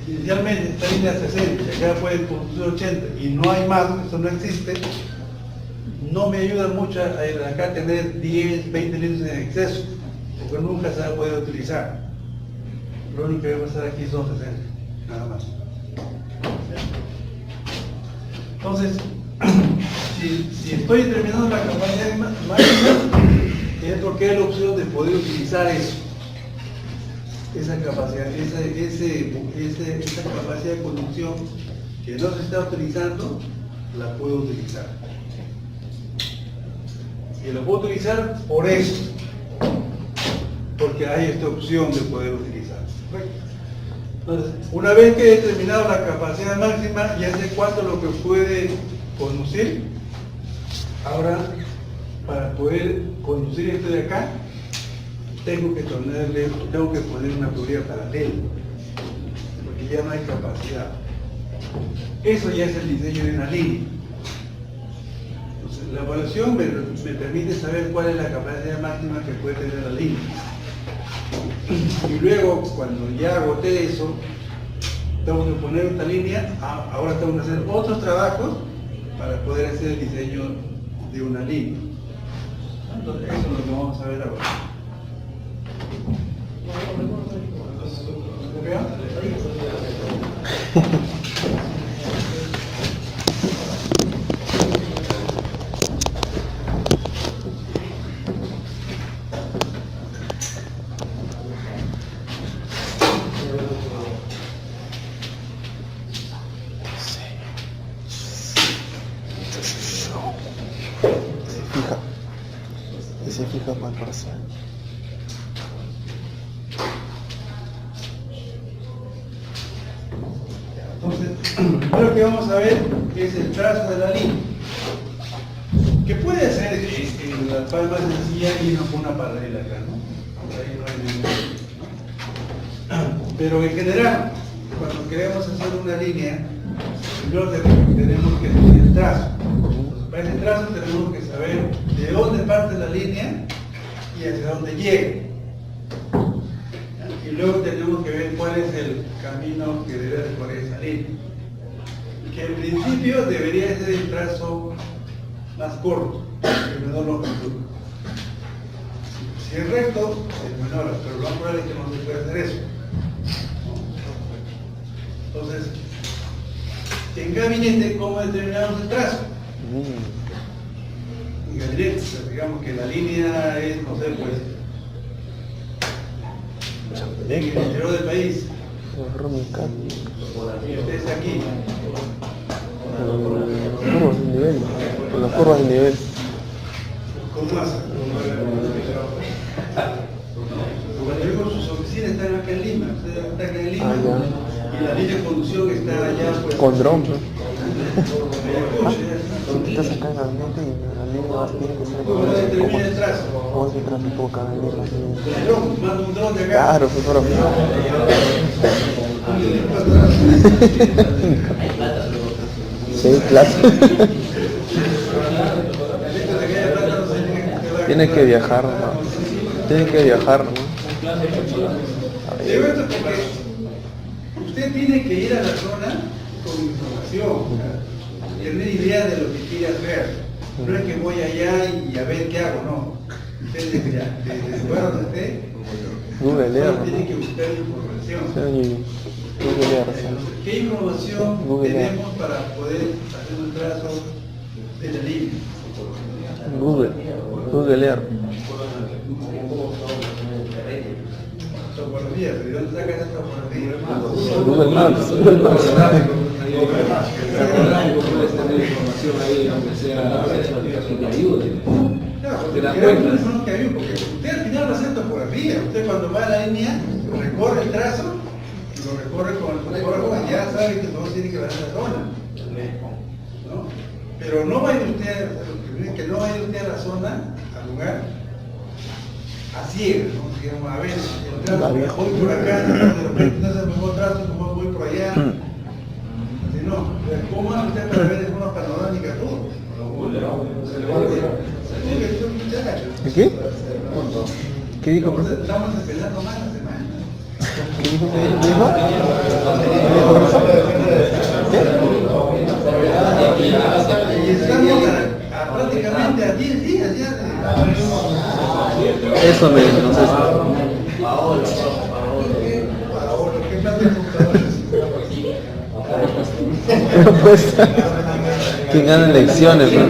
Inicialmente esta línea 60, acá puede conducir 80 y no hay más, eso no existe, no me ayuda mucho a acá tener 10, 20 litros en exceso, porque nunca se va a poder utilizar. Lo único que va a pasar aquí son 60, nada más. Entonces, si estoy terminando la capacidad máxima, entro que hay la opción de poder utilizar eso, esa capacidad, esa capacidad de conducción que no se está utilizando, la puedo utilizar. Y la puedo utilizar por eso, porque hay esta opción de poder utilizar. Entonces, una vez que he determinado la capacidad máxima, ya sé cuánto es lo que puede conducir. Ahora, para poder conducir esto de acá, tengo que poner una tubería paralela, porque ya no hay capacidad. Eso ya es el diseño de una línea. Entonces, la evaluación me permite saber cuál es la capacidad máxima que puede tener la línea. Y luego, cuando ya agoté eso, tengo que poner esta línea. Ahora tengo que hacer otros trabajos para poder hacer el diseño de una línea. Entonces, eso es lo que vamos a ver ahora.
Se fija mal parcial.
Entonces, lo que vamos a ver es el trazo de la línea, que puede ser en la palma sencilla y no con una paralela acá, ¿no? Ahí no hay ningún, ¿no? Pero en general, cuando queremos hacer una línea, primero tenemos que hacer el trazo. Entonces, para ese trazo tenemos que saber de dónde parte la línea y hacia dónde llega. Y luego tenemos que ver cuál es el camino que debe recorrer esa línea. Que en principio debería ser el trazo más corto, el menor longitud. Si es recto, es menor, pero lo más probable es que no se puede hacer eso. Entonces, en gabinete, ¿cómo determinamos el trazo? En gabinete, pues, digamos que la línea es, no sé, pues, en el interior del país. Este es aquí.
Por las curvas de nivel.
¿Cómo hace? Cuando digo sus oficinas están acá en Lima, ustedes están acá en Lima, y la línea de conducción está allá, pues.
Con dron, ¿no?
Ayacucho,
Si estás acá en gabinete y la línea tiene que ser.
¿cómo determina el trazo?
¿Cómo se traza todo cada línea?
El dron, manda un dron de acá.
Claro, pues, pero. Sí, claro. Tienes que viajar, ¿no? Tienes que viajar, ¿no?
Digo esto porque usted tiene que ir a la zona con información, tener idea de lo que quiere hacer. No es que voy allá y a ver qué hago, no. Usted desde el lugar donde esté,
Google,
solo tiene que buscar información.
Google,
¿Qué información
Google.
tenemos para poder hacer un trazo de la línea?
Google Earth.
Topografía, ¿de dónde saca esa topografía?
Google Maps.
Puedes tener información ahí, aunque sea que te ayude.
Claro,
Te das
porque
cuenta.
porque usted al final va a hacer topografía. Usted cuando va a la línea, recorre el trazo, lo recorre con el topógrafo y ya sabe que no tiene que ver esa zona. ¿No? Pero no vaya usted, que no vaya usted a la zona, al lugar, a ciegas, ¿no? Digamos, a ver, el trazo, voy por acá, de repente no es el mejor trazo, mejor voy por allá. Si no, ¿cómo hace usted para ver de forma panorámica todo?
¿Qué? ¿Qué dijo,
Estamos
profe?
esperando más la semana.
¿Qué dijo? ¿Qué dijo? ¿Qué dijo, profe?
Y estamos a prácticamente
eso me, no sé si...
Paolo,
Ahora, ¿qué plata de computadores?
Apuesta. ¿Quién gana elecciones, bro?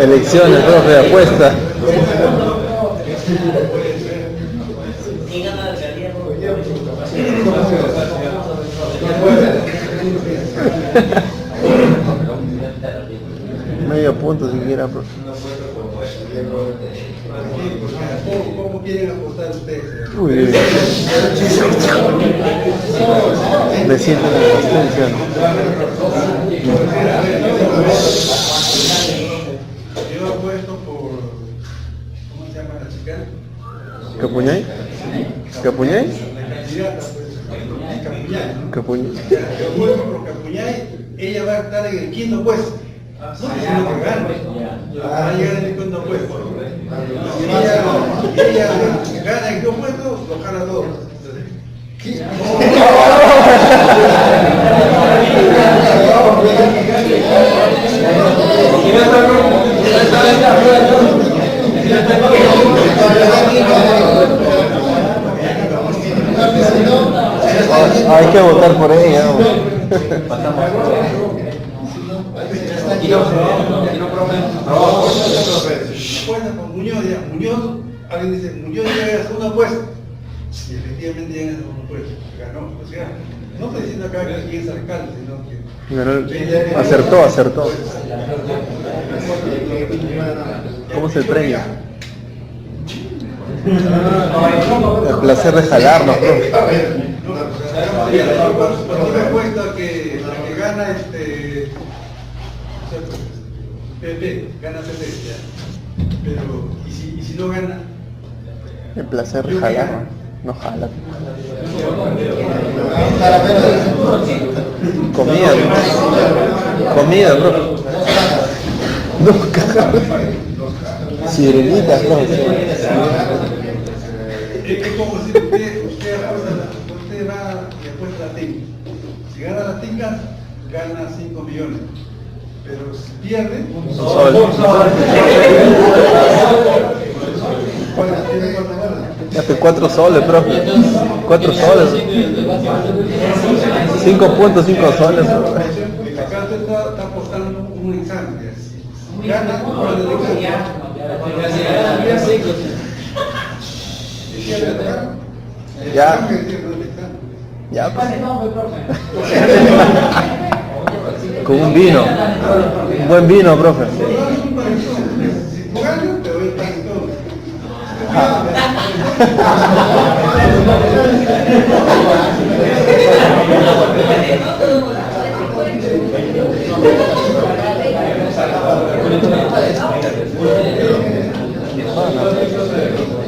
Elecciones, profe, apuesta.
¿quién gana la alcaldía?
Medio punto siquiera, profe.
¿Cómo quieren apostar ustedes?
Uy, me siento en la asistencia, ¿no?
Yo apuesto por, ¿cómo se llama la chica?
¿Capuñay? ¿Capuñay?
La candidata, pues, Capuñay, ¿no?
¿Capuñay?
Yo apuesto por Capuñay, ella va a estar en el quinto puesto. No diciendo que gane, va a llegar en el quinto puesto. Si ella gana el quinto puesto, lo gana todo.
Hay que votar por ella.
Apuesta por Muñoz, ya. Muñoz, alguien dice, Muñoz llega a segundo puesto. Y efectivamente llega a segundo puesto. Ganó, o sea, no estoy diciendo acá que quién es alcalde, sino que...
Acertó. ¿Cómo es el premio? El placer de jalarnos, profe.
Por una apuesta que gana PP, gana PP, ya. Pero, y si no gana,
El placer de jalar. No jala. Comida, profe. Dos cajas. Sirenitas, profe.
es como si usted va y apuesta a la tinga. Si gana la tinga, gana 5 millones. Pero si pierde,
Sol. Hace 4 soles, profe. 4 soles. 5.5 soles.
acá usted está apostando un examen. Si gana, gana el
Ya. Ya, pues. Con un vino. Un buen vino, profe.
Si tú ganas, te doy el pan y todo.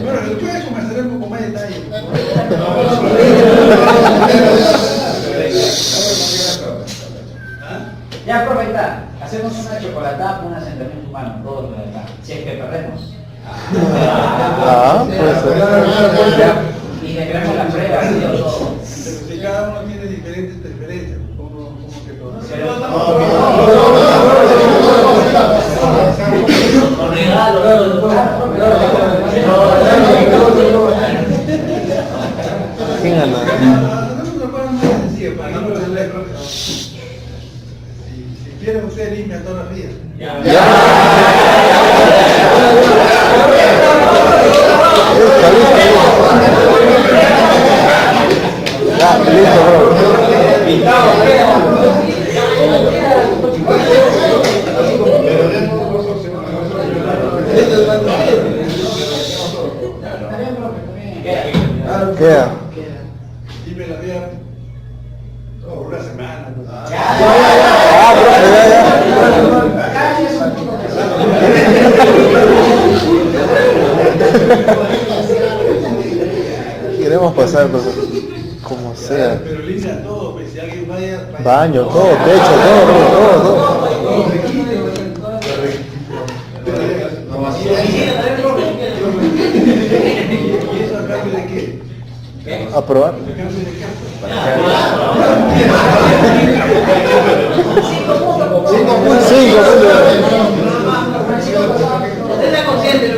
Bueno, después comenzaré un poco más de detalle.
Ya, profe, está. Hacemos una chocolatada con un asentamiento humano, todos de acá. Si es que perdemos.
Puede ser.
Y le creamos la prueba, así o todo.
Pero si cada uno tiene diferentes preferencias, ¿cómo que todo?
Con regalo,
¿Quién gana?
Si quieren usted limpia toda la vida.
Ya, listo, bro. Queda.
Limpia la vida por una semana.
Profe, Queremos pasar, profe, como sea.
Pero limpia todo, pues si alguien vaya...
Baño, todo, techo, todo.
¿Y eso a cambio de qué?
¿Aprobar?
¿A cambio de qué?
Cinco.
Usted está consciente, ¿no?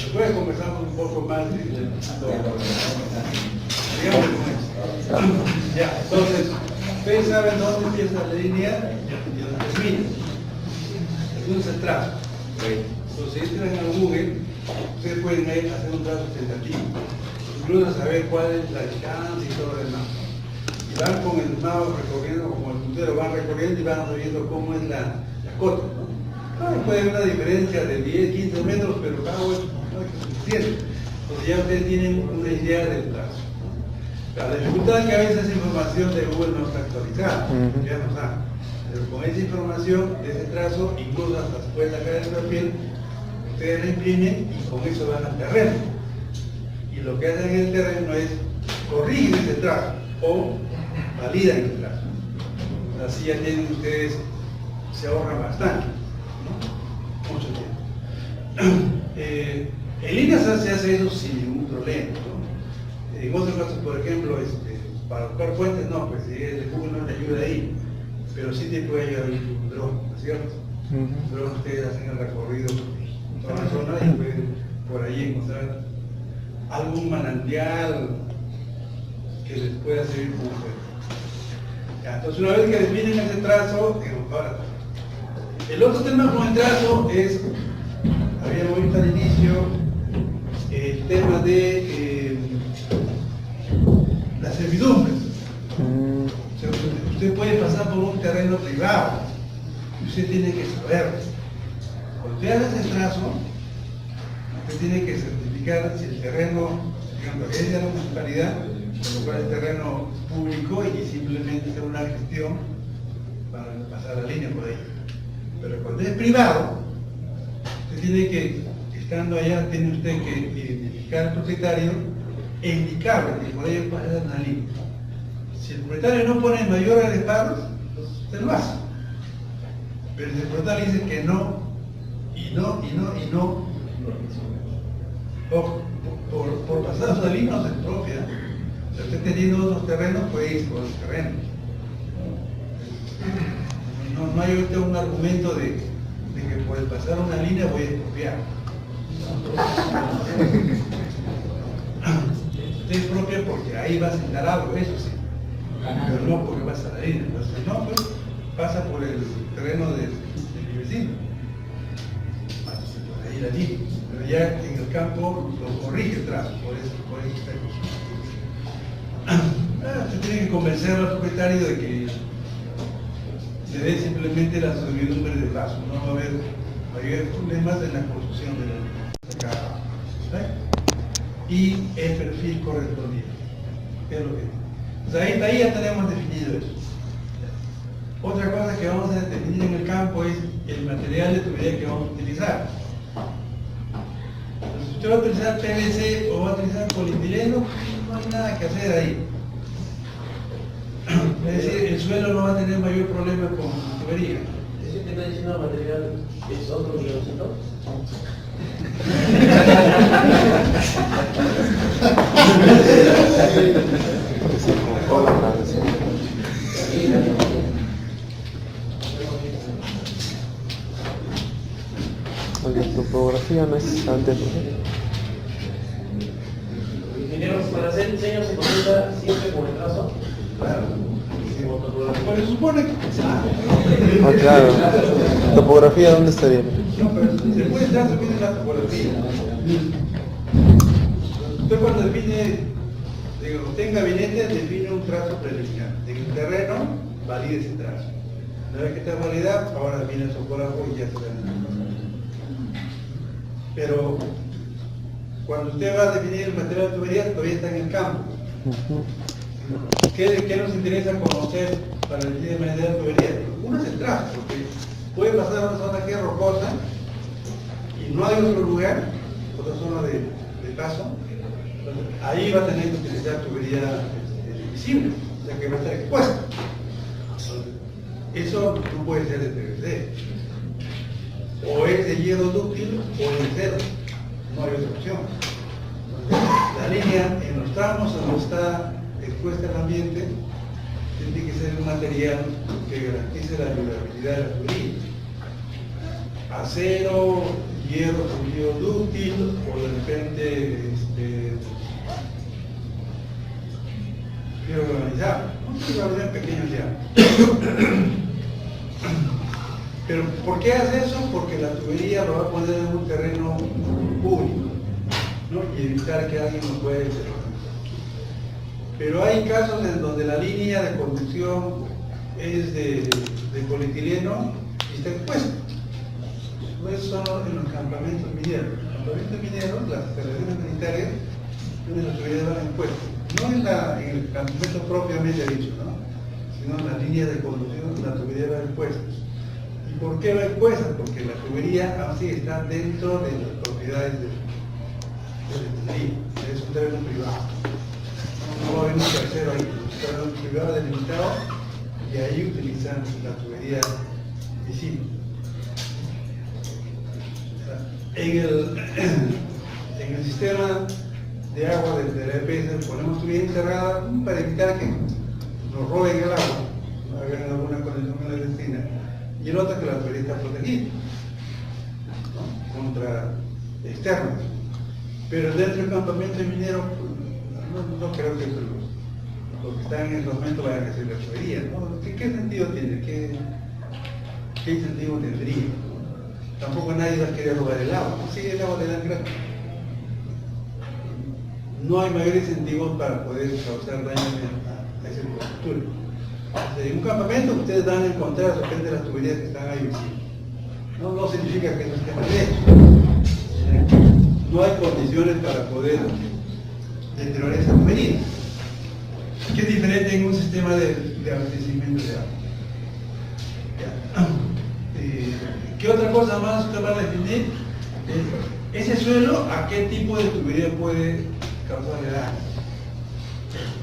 Después conversamos un poco más de digamos con eso. Ya, entonces, ustedes saben dónde empieza la línea y dónde termina. Segundo es el trazo. Entonces, si entran en Google, ustedes pueden hacer un trazo tentativo, incluso saber cuál es la distancia y todo lo demás. Y van con el mapa recorriendo, como el puntero van recorriendo y van viendo cómo es la cota, ¿no? Puede haber una diferencia de 10, 15 metros, pero cada uno no es suficiente. Entonces ya ustedes tienen una idea del trazo. La dificultad es que a veces esa información de Google no está actualizada, ya no está. Pero con esa información, de ese trazo, incluso hasta se puede sacar el perfil, ustedes la imprimen y con eso van al terreno. Y lo que hacen en el terreno es corrigir ese trazo o validan el trazo. Así ya tienen ustedes, se ahorran bastante, ¿no? Mucho tiempo. En líneas se hace eso sin ningún problema, ¿no? En otros casos, por ejemplo, para buscar fuentes, no, pues el Google no te ayuda ahí, pero sí te puede ayudar un dron, ¿no es cierto? Pero ustedes hacen el recorrido por toda la zona y pueden por ahí encontrar algún manantial que les pueda servir como fuente. Entonces, una vez que definen ese trazo, ahora, el otro tema con el trazo es, habíamos visto al inicio, el tema de las servidumbres. O sea, usted puede pasar por un terreno privado y usted tiene que saberlo. Cuando usted hace ese trazo, usted tiene que certificar si el terreno, digamos, es de la municipalidad, con lo cual es terreno público y simplemente hacer una gestión para pasar la línea por ahí. Pero cuando es privado, usted tiene que, estando allá, tiene usted que identificar al propietario e indicarle que por ahí pasa una línea. Si el propietario no pone mayor a reparos, usted lo hace. Pero si el propietario dice que no, y no, por pasar una línea no se expropia. Si usted teniendo otros terrenos, puede ir por los terrenos. No hay ahorita un argumento de que por pasar una línea voy a expropiar. Usted expropia porque ahí va a sentar algo, eso sí. Pero no porque pasa la línea. Entonces, no, pues pasa por el terreno del vecino. Pasa por ahí la línea. Pero ya en el campo lo corrige el trazo, por eso está aquí. Usted tiene que convencer al propietario de que se dé simplemente la servidumbre de paso, no va a haber problemas en la construcción de la casa. Y el perfil correspondiente. ¿Qué es lo que? Pues ahí ya tenemos definido eso. Otra cosa que vamos a definir en el campo es el material de tubería que vamos a utilizar. Entonces, usted va a utilizar PVC o va a utilizar polietileno, no hay nada que hacer ahí. Es decir, el suelo no va a tener mayor problema con la tubería.
¿Ese que está diciendo el material es otro guioncito?
La topografía no es antes, ¿no?
Ingeniero, para hacer diseño se comienza siempre con el trazo.
Claro. Pues se supone que...
Ah, claro. ¿Topografía dónde estaría?
No, pero después del trazo viene la topografía. Usted cuando define, digo, usted en gabinete define un trazo preliminar. En el terreno, valide ese trazo. Una vez que está validado, ahora viene el topógrafo y ya se da. Pero cuando usted va a definir el material de tubería, todavía está en el campo. ¿Qué nos interesa conocer para definir el material de tubería? Uno es el trazo, porque puede pasar a una zona que es rocosa y no hay otro lugar, otra zona de paso. Ahí va a tener que utilizar tubería visible, o sea que va a estar expuesta. Eso no puede ser de PVC. O es de hierro dúctil o es de cero. No hay otra opción. Entonces, la línea en los tramos donde está expuesta al ambiente tiene que ser un material que garantice la durabilidad de la tubería. Acero, hierro fundido dúctil o de repente fibra galvanizada. Fibra pequeños ya. Pero ¿por qué hace eso? Porque la tubería lo va a poner en un terreno público, ¿no? Y evitar que alguien lo pueda interrumpir. Pero hay casos en donde la línea de conducción es de polietileno y está expuesta. Pues son en los campamentos mineros. En los campamentos mineros, las instalaciones militares, donde las tuberías van expuestas. No en el campamento propiamente dicho, ¿no? Sino en las líneas de conducción, la tubería va expuesta. ¿Y por qué va expuesta? Porque la tubería así está dentro de las propiedades de la tubería. Es un terreno privado. No va a haber un tercero ahí, un terreno privado delimitado y ahí utilizan la tubería vecina. En el sistema de agua de la EPS ponemos tubería encerrada para evitar que nos roben el agua, no hagan alguna conexión clandestina. Y el otro que la tubería está protegida, ¿no? Contra externos. Pero dentro del campamento minero, no creo que los que están en el momento vayan a hacer la tubería, ¿no? ¿Qué sentido tiene? ¿Qué incentivo tendría? Tampoco nadie va a querer robar el agua, ¿no? Sí, el agua le dan gratis. No hay mayor incentivo para poder causar daño a esa infraestructura. En un campamento ustedes van a encontrar de repente las tuberías que están ahí visibles. No significa que no estén mal hechos. No hay condiciones para poder deteriorar esa tubería. ¿Qué es diferente en un sistema de abastecimiento de agua? ¿Qué otra cosa más usted va a definir? Ese suelo, ¿a qué tipo de tubería puede causarle daño?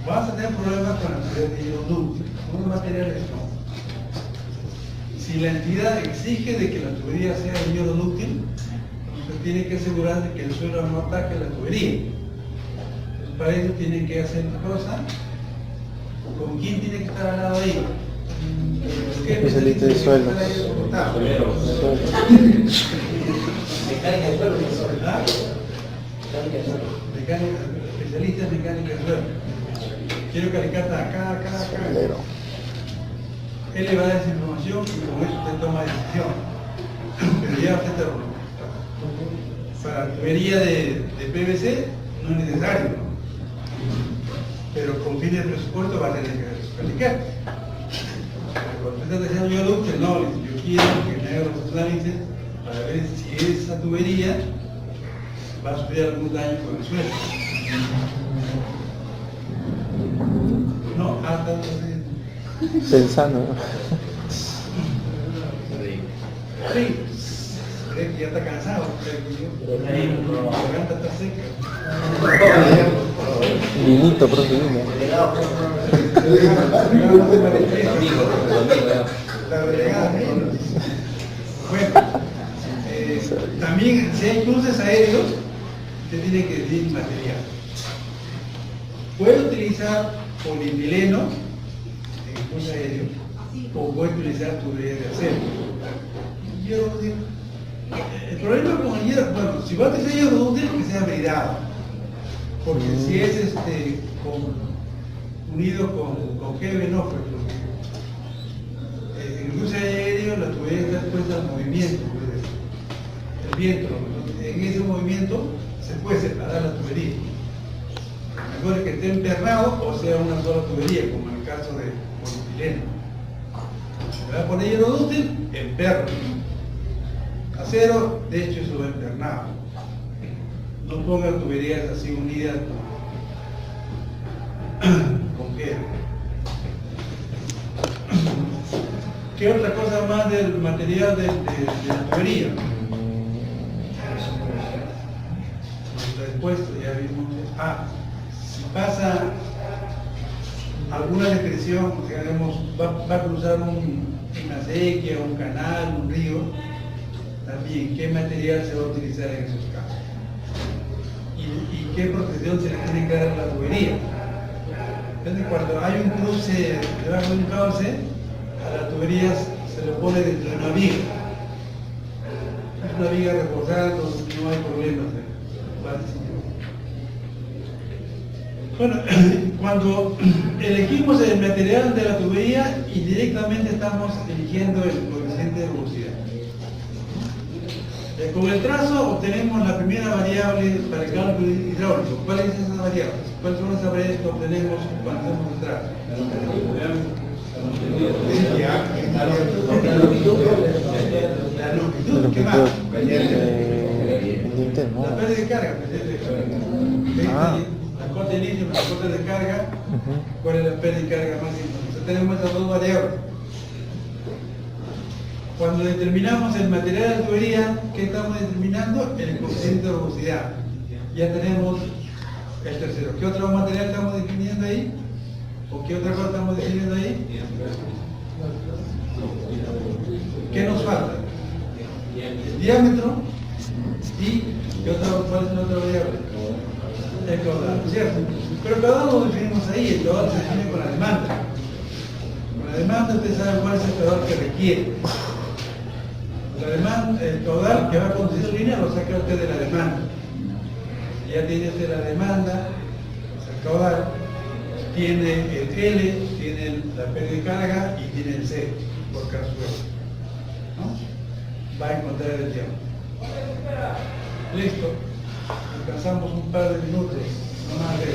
Vas a tener problemas con la tubería de hierro dúctil, con los materiales no. Si la entidad exige de que la tubería sea de hierro dúctil, usted tiene que asegurar de que el suelo no ataque la tubería. Entonces, para eso tiene que hacer una cosa. ¿Con quién tiene que estar al lado ahí?
Especialista de suelos.
Mecánica de suelo, profesor.
¿Ah?
Mecánica de suelo.
Especialista en mecánica de suelo. Quiero calicar acá.
Solero.
Él le va a dar esa información y con eso usted toma decisión. Pero ya usted para la tubería de PVC no es necesario, ¿no? Pero con fines de presupuesto va a tener que calicar. Cuando usted está diciendo yo dúctil, no, yo quiero que me haga los análisis para ver si esa tubería va a sufrir algún daño con el suelo. No, hasta
Pensando.
sí, cree que ya está cansado, la garganta está seca.
Vinito, profe, vino.
La delegada, bueno, también si hay cruces aéreos, usted tiene que decir material. Puede utilizar polietileno en cruce aéreo o puede utilizar tubería de acero. El problema con el hierro, bueno, si va a utilizar hierro dúctil, que sea bridado. Porque si es unido con GB, no, porque en el cruce aéreo la tubería está expuesta al movimiento, el viento, en ese movimiento se puede separar la tubería. Mejor es que esté emperrado o sea una sola tubería, como en el caso de polietileno. Si le va a poner hierro dúctil, emperra. Acero, de hecho, eso va empernado. No ponga tuberías así unidas con piedra. ¿Qué otra cosa más del material de la tubería? Después ya vimos. Si pasa alguna depresión, digamos, va a cruzar una sequía, un canal, un río, también qué material se va a utilizar en esos casos. ¿Y qué protección se le tiene que dar a la tubería? Entonces, cuando hay un cruce debajo de un cauce, a las tuberías se le pone dentro de una viga. Es una viga reforzada, no hay problemas. Bueno, cuando elegimos el material de la tubería, indirectamente estamos eligiendo el coeficiente de rugosidad. Con el trazo obtenemos la primera variable para el cálculo hidráulico. ¿Cuáles son esas variables? ¿Cuáles son esas variables que obtenemos cuando hacemos el trazo? La longitud, ¿qué más?
Pendiente, ¿no?
La pérdida de carga. La corte de inicio, la corte de carga. ¿Cuál es la pérdida de carga máxima? Entonces tenemos esas dos variables. Cuando determinamos el material de la tubería, ¿qué estamos determinando? El coeficiente de rugosidad. Ya tenemos el tercero. ¿Qué otro material estamos definiendo ahí? ¿O qué otra cosa estamos definiendo ahí? ¿Qué nos falta? El diámetro y ¿cuál es la otra variable? El caudal, ¿cierto? Pero el caudal lo definimos ahí, el caudal se define con la demanda. Con la demanda usted sabe cuál es el caudal que requiere. La demanda, el caudal que va a conducir la línea lo saca usted de la demanda. Ya tiene usted la demanda, el caudal, tiene el L, tiene la pérdida de carga y tiene el C por cada suelo. ¿No? Va a encontrar el tiempo. Listo. Alcanzamos un par de minutos, no más de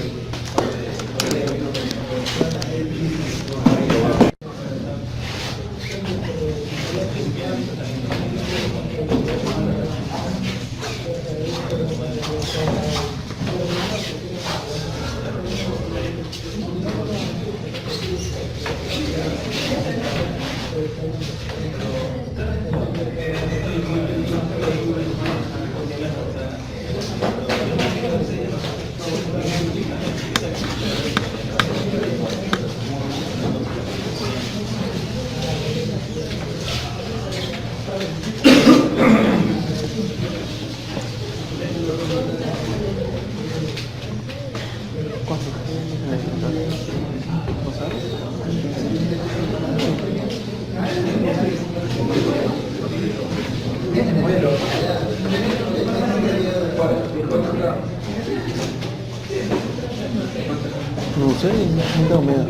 No sé, no tengo miedo.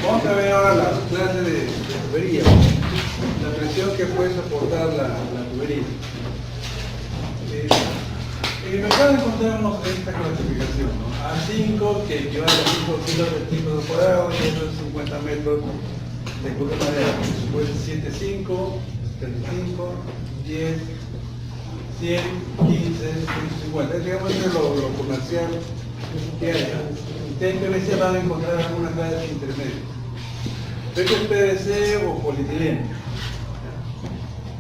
Vamos a ver ahora las clases de tubería, la presión que puede soportar la tubería. En el mercado encontramos esta clasificación, ¿no? A5, que equivale a 5 kilos de centímetros cuadrados, y eso es 50 metros de cuota de madera. Después 75, 75, 10, 100, 15, 150. Digamos que es lo comercial que hay. Ustedes en PVC van a encontrar algunas clases intermedias. Esto es PVC o polietileno.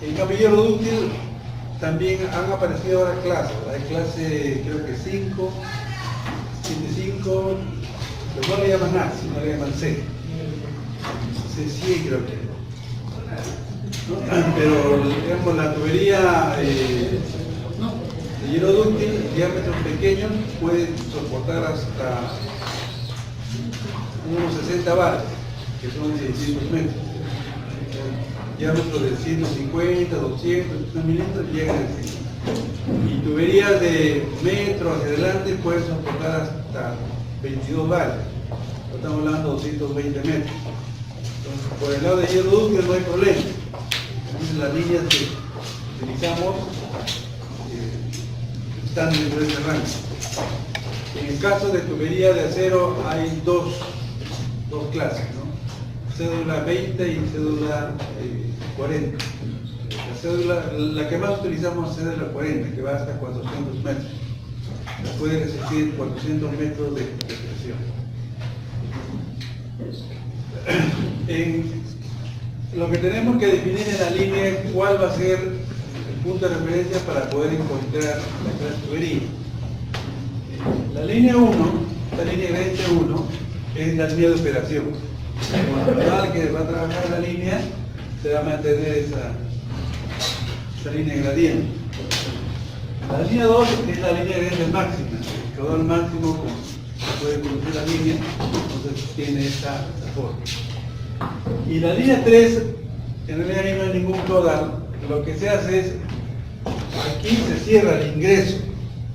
En caballero dúctil también han aparecido ahora clases. Hay clase, creo que 5, 75, pero no le llaman nada, sino le llaman C. C100 creo que. ¿No? Pero digamos la tubería de hielo dúctil, diámetros pequeños, puede soportar hasta unos 60 bares, que son 600 metros. Diámetros de 150, 200 milímetros llegan a 100. Y tuberías de metro hacia adelante pueden soportar hasta 22 bares. Estamos hablando de 220 metros. Entonces, por el lado de hielo dúctil no hay problema. Entonces, las líneas que utilizamos están dentro de ese rango. En el caso de tubería de acero hay dos clases, ¿no? Cédula 20 y cédula 40. La que más utilizamos es cédula 40, que va hasta 400 metros. Puede resistir 400 metros de presión. lo que tenemos que definir en la línea es cuál va a ser el punto de referencia para poder encontrar la clase tubería. La línea 1, la línea gradiente 1, es la línea de operación. Cuando el personal que va a trabajar la línea se va a mantener esa línea gradiente. La línea 2 es la línea gradiente máxima, el caudal máximo que puede conducir la línea, entonces tiene esta forma. Y la línea 3, en realidad ahí no hay ningún caudal, lo que se hace es, aquí se cierra el ingreso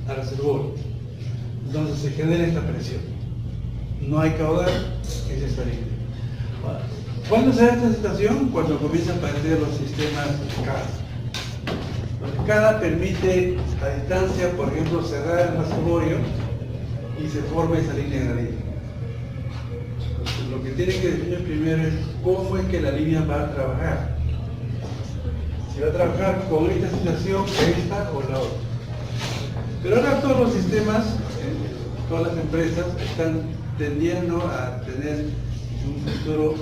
al reservorio, entonces se genera esta presión. No hay caudal, es esta línea. ¿Cuándo se da esta situación? Cuando comienzan a aparecer los sistemas CADA. Los CADA permite a distancia, por ejemplo, cerrar el reservorio y se forma esa línea gradiente. Lo que tiene que definir primero es cómo es que la línea va a trabajar. Si va a trabajar con esta situación, esta o la otra. Pero ahora todos los sistemas, todas las empresas están tendiendo a tener un futuro,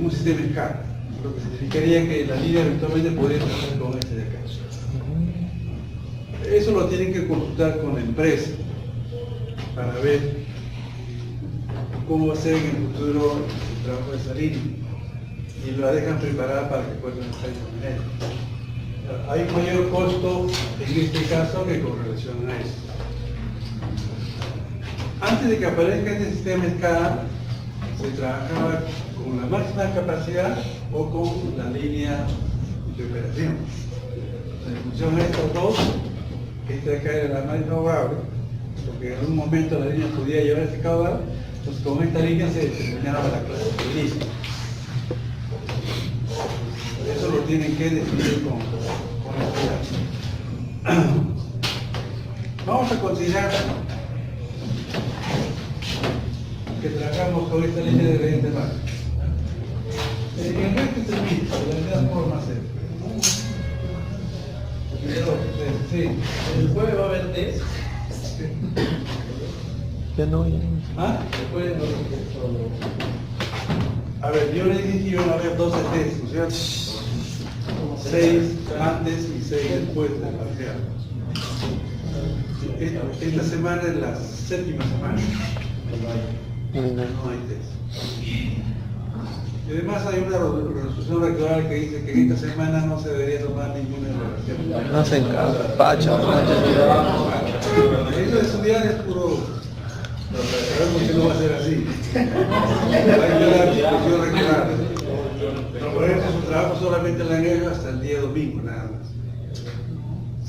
un sistema SCADA, lo que significaría que la línea eventualmente podría trabajar con este de acá. Eso lo tienen que consultar con la empresa para ver cómo va a ser en el futuro el trabajo de esa línea y la dejan preparada para que puedan estar de esa manera. Hay mayor costo en este caso que con relación a eso. Antes de que aparezca este sistema SCADA, se trabajaba con la máxima capacidad o con la línea de operación. En función de estos dos, esta de acá era la más favorable, porque en un momento la línea podía llevar ese caudal, entonces con esta línea se determinaba la clase de línea. Eso lo tienen que definir con el cuidado. Vamos a considerar que trabajamos con esta línea de gradiente máximo. En el resto es el mismo, de la misma forma hacer. Sí.
El jueves va a haber test.
Ya no, ya no.
¿Ah?
Después no.
A ver, yo le dije que iban a haber 12 test, ¿no es cierto? 6 antes y 6 después del parcial. Esta semana es la 7ª semana. No hay test. Y además hay una resolución rectoral que dice que en esta semana no se debería tomar ninguna evaluación.
No hacen capacho.
Eso de estudiar es puro. Sabemos que no va a ser así. Hay que dar discusión rectoral. Por ejemplo, su trabajo solamente la han hecho hasta el día domingo, nada más.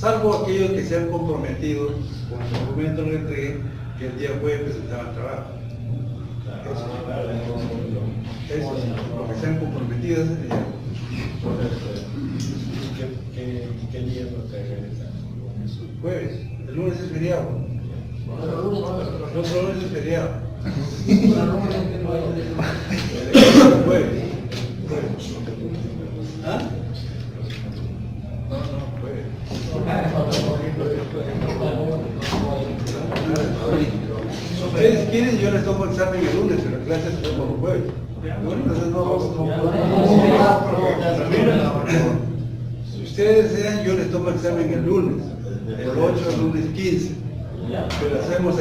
Salvo aquellos que se han comprometido con el documento que entregué, que el día jueves presentaban trabajo. Eso, lo que se han comprometido ese día.
¿Qué día no te regresan?
Jueves, el lunes es feriado. El otro lunes es feriado. Jueves. ¿Ah? No, jueves. Si ustedes quieren, yo les tomo examen el lunes, pero la clase se toma el jueves. Bueno, entonces no vamos a... Si ustedes desean, yo les tomo examen el lunes, el 8 al lunes 15. Pero hacemos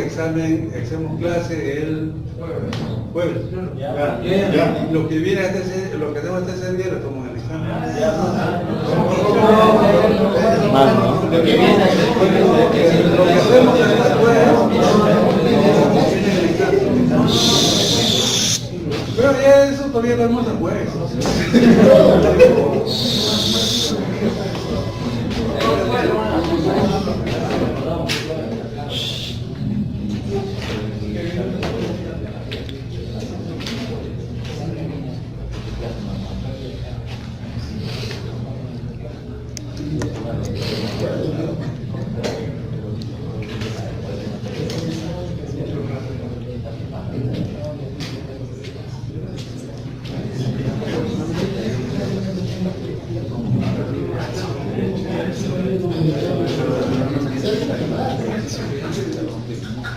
clase el jueves. Lo que viene lo que hacemos hasta ese día lo tomo en el examen.
Lo que viene
Lo que hacemos hasta el jueves. Pero ya eso todavía lo vemos después.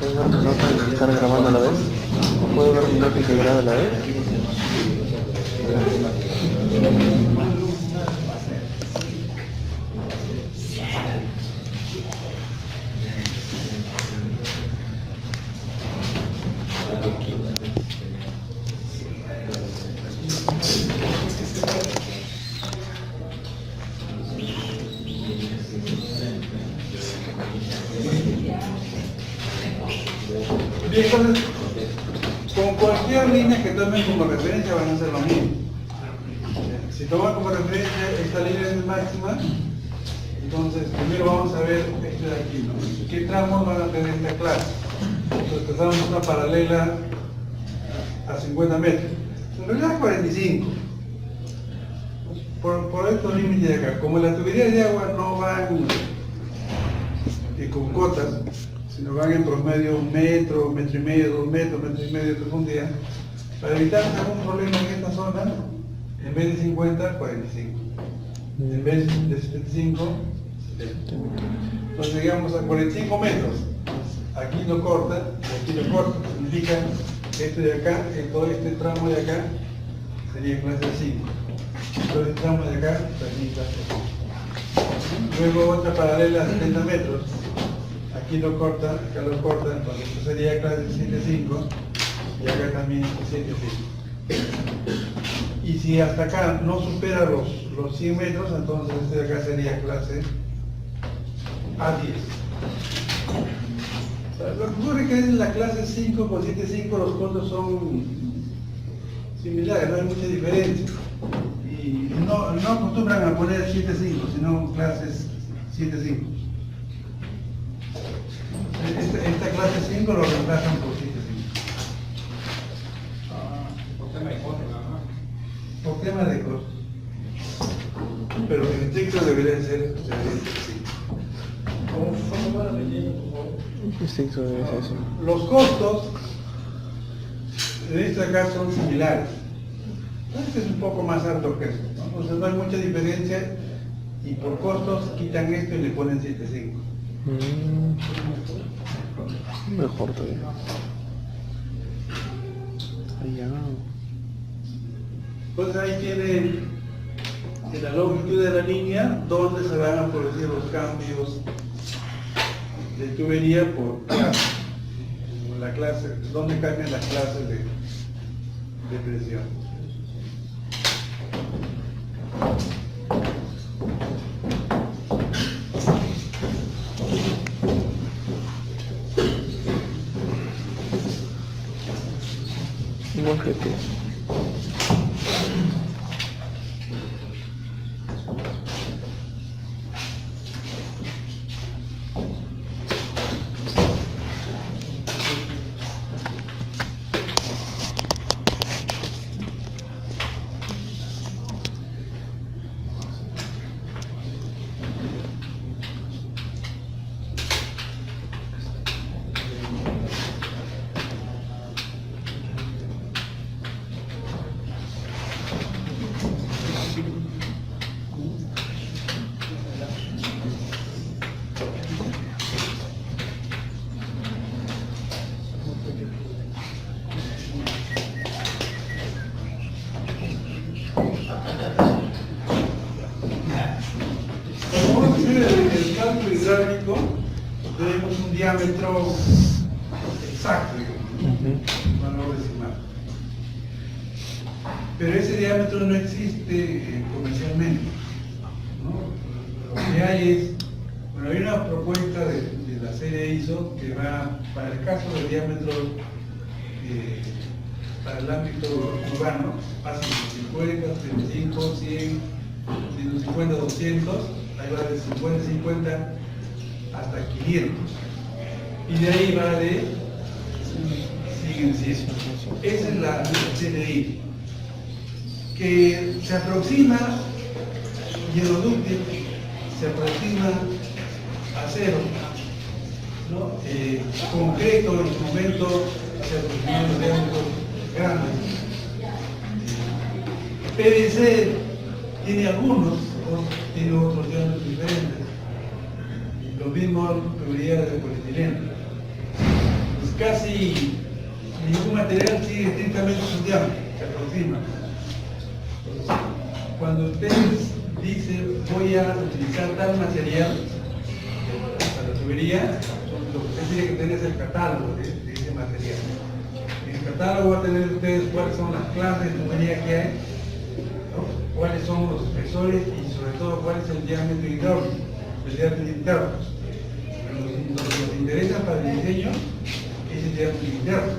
¿Puedo ver mi nota y estar grabando a la vez? ¿Puedo ver mi nota y que grabe a la vez?
Bien, entonces, con cualquier línea que tomen como referencia van a hacer lo mismo. Si toman como referencia esta línea es máxima, entonces primero vamos a ver esto de aquí, ¿no? ¿Qué tramos van a tener esta clase? Entonces trazamos una paralela a 50 metros. En realidad 45. Por estos límites de acá. Como las tuberías de agua no van con cotas, sino van en promedio 1 metro, 1,5 metros, 2 metros, 1,5 metros de profundidad, para evitar algún problema en esta zona, en vez de 50, 45. En vez de 75, 70. Entonces llegamos a 45 metros. Aquí lo corta, y aquí lo corta. Significa que este de acá, todo este tramo de acá, sería clase 5. Todo este tramo de acá, sería clase 5. Luego otra paralela a 70 metros. Aquí lo corta, acá lo corta, entonces esto sería clase 7.5 y acá también 7.5. Y si hasta acá no supera los 100 metros, entonces este de acá sería clase A10. Lo que ocurre es que en la clase 5 con 7.5 los costos son similares, no hay mucha diferencia. Y no acostumbran a poner 7.5, sino clases 7.5. Esta clase 5 lo reemplazan por 7.5.
Por tema de costo, nada más.
Por tema de costo. Pero en el texto debería ser 5. Los costos de este acá son similares. Este es un poco más alto que esto, ¿no? Entonces no hay mucha diferencia y por costos quitan esto y le ponen 7.5.
Mejor todavía. Allá.
Entonces ahí tienen la longitud de la línea donde se van a producir los cambios de tubería por clase. La clase, donde cambian las clases de presión.
Igual que tú. Hidráulico tenemos un diámetro exacto, no decimal. Pero ese diámetro no existe comercialmente, ¿no? Lo que hay es, bueno, hay una propuesta de la serie ISO que va, para el caso del diámetro para el ámbito urbano, pasa de 50, 35, 100, 150, 200, ahí va de 50, 50 hasta 500. Y de ahí va de siguen siendo. Esa es la CDI, que se aproxima, hierodúctil, se aproxima a cero, ¿no? Concreto en su momento se aproxima a los diámetros grandes. PVC tiene algunos, tiene otros diámetros diferentes. Lo mismo tubería de polietileno. Pues casi ningún material sigue estrictamente su diámetro, se aproxima. Cuando ustedes dicen voy a utilizar tal material para la tubería, lo que usted tiene que tener es el catálogo de ese material. En el catálogo va a tener ustedes cuáles son las clases de tubería que hay, ¿no? Cuáles son los espesores y sobre todo cuál es el diámetro hidráulico, el diámetro interno. Nos interesa para el diseño ese
el diámetro interno,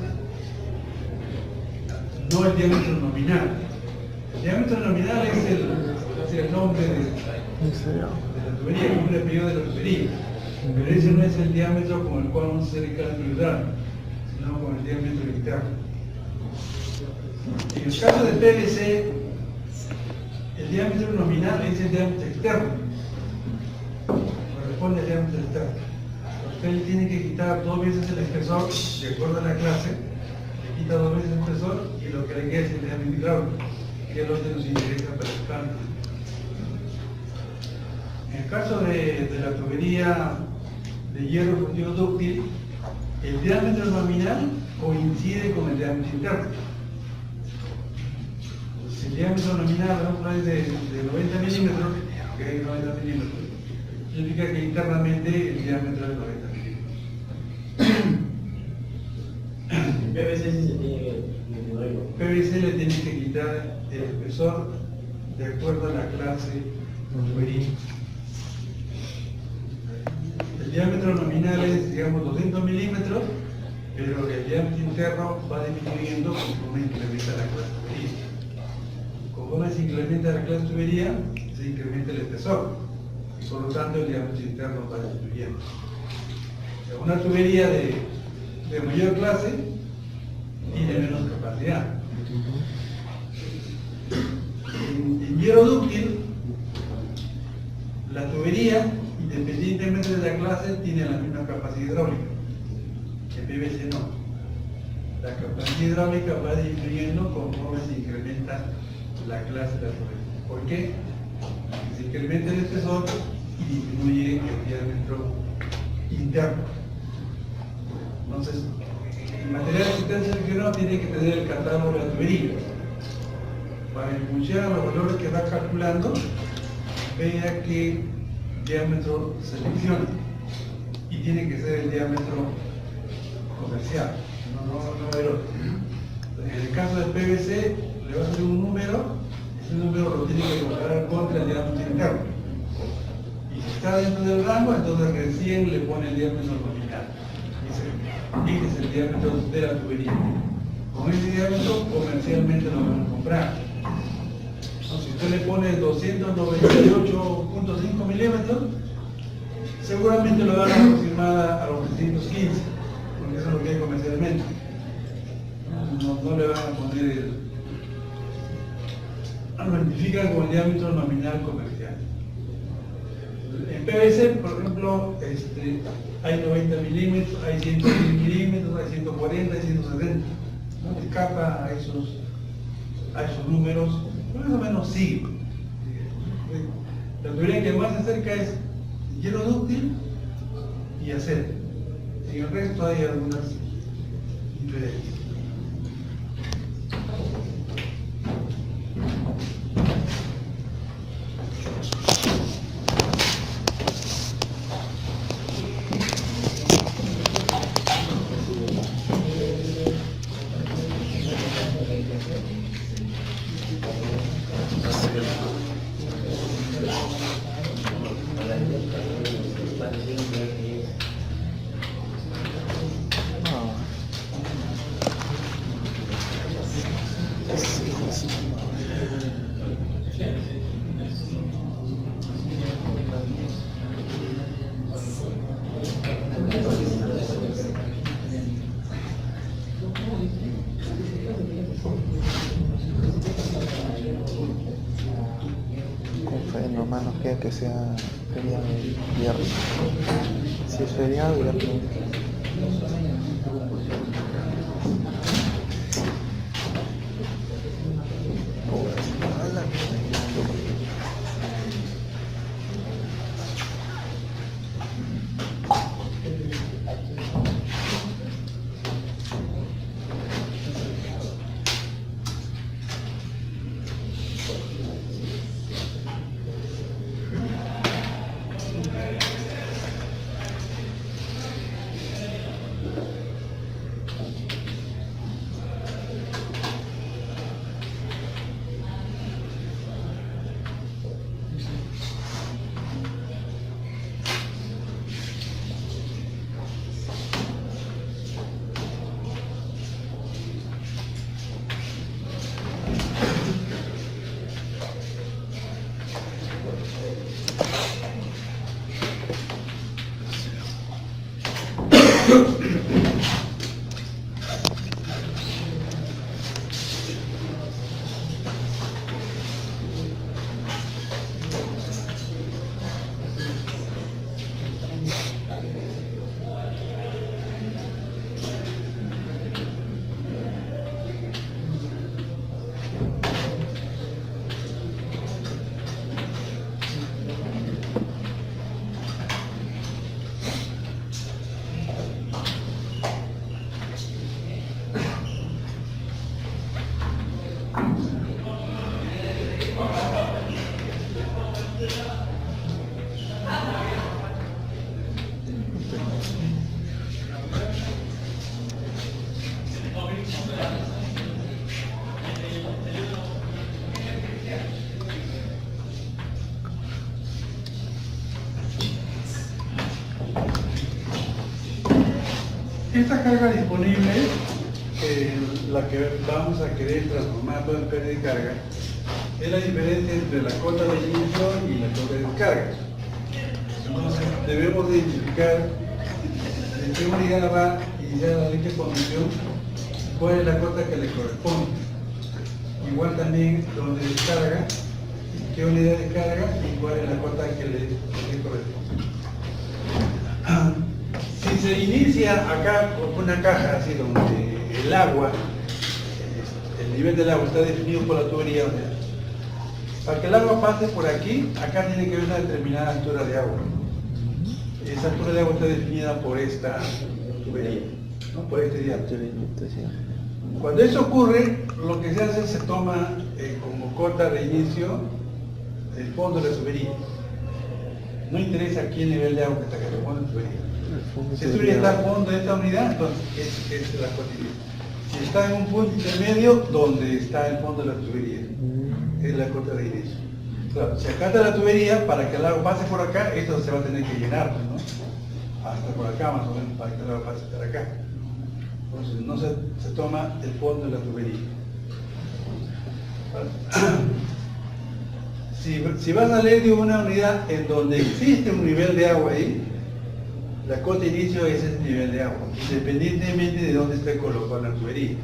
no el diámetro nominal. El diámetro nominal es el nombre de la tubería, el nombre apellido de la tubería. Pero ese no es el diámetro con el cual vamos a hacer el cálculo hidráulico, sino con el diámetro interno. En el caso de PVC, el diámetro nominal es el diámetro externo, corresponde al diámetro externo. Usted tiene que quitar 2 veces el espesor, de acuerdo a la clase, le quita 2 veces el espesor y lo que le queda es el diámetro hidráulico, que es lo que nos interesa para el cálculo. En el caso de la tubería de hierro fundido dúctil, el diámetro nominal coincide con el diámetro interno. Si el diámetro nominal es de 90 milímetros, que hay 90 milímetros, significa que internamente el diámetro es 90 milímetros.
PVC sí se tiene que disminuir.
PVC le tiene que quitar el espesor de acuerdo a la clase tubería. El diámetro nominal es, digamos, 200 milímetros, pero el diámetro interno va disminuyendo conforme incrementa la clase tubería. Conforme se incrementa la clase tubería, se incrementa el espesor, y por lo tanto el diámetro interno va disminuyendo. Una tubería de mayor clase tiene menos capacidad. En hierro dúctil, la tubería, independientemente de la clase, tiene la misma capacidad hidráulica. El PVC no. La capacidad hidráulica va disminuyendo conforme se incrementa la clase de la tubería. ¿Por qué? Porque se incrementa el espesor y disminuye el diámetro interno. Entonces, el material que usted seleccionó tiene que tener el catálogo de la tubería. Para en función a los valores que va calculando, vea qué diámetro selecciona. Y tiene que ser el diámetro comercial, no el otro. En el caso del PVC, le va a salir un número, ese número lo tiene que comparar contra el diámetro interno. Y si está dentro del rango, entonces recién le pone el diámetro nominal. Dice, es el diámetro de la tubería. Con ese diámetro comercialmente lo van a comprar. Entonces, si usted le pone 298.5 milímetros, seguramente lo van a aproximar a los 315, porque eso es lo que hay comercialmente. No le van a poner lo identifican con el diámetro nominal comercial. En PVC, por ejemplo, hay 90 milímetros, hay 110 milímetros, hay 140, hay 170. No escapa a esos números, más o menos sí. La tubería que más se acerca es hierro dúctil y acero. En el resto hay algunas diferencias.
Nomás nos queda que sea feriado el viernes. Si es feriado, viernes.
Esta carga disponible, la que vamos a querer transformar en pérdida de carga, es la diferencia entre la cota de inicio y la cota de descarga. Entonces debemos de identificar de qué unidad va a iniciar la línea de conducción, cuál es la cota que le corresponde. Igual también donde descarga, qué unidad de carga y cuál es la cota que le corresponde. Si se inicia acá con una caja así donde el agua, el nivel del agua está definido por la tubería, para que el agua pase por aquí, acá tiene que haber una determinada altura de agua. Esa altura de agua está definida por esta tubería, ¿no? Por este diámetro. Cuando eso ocurre, lo que se hace es se toma como cota de inicio el fondo de la tubería. No interesa aquí el nivel de agua que está acá, el fondo de la tubería. Si esta unidad está al fondo de esta unidad, entonces es la cota de inicio. Si está en un punto intermedio, donde está el fondo de la tubería, es la cota de inicio. Claro, si acá está la tubería, para que el agua pase por acá, esto se va a tener que llenar, ¿no? Hasta por acá más o menos, para que el agua pase por acá. Entonces no se toma el fondo de la tubería. Si vas a leer de una unidad en donde existe un nivel de agua ahí, la cota de inicio es ese nivel de agua, independientemente de dónde esté colocada la tubería. ¿No?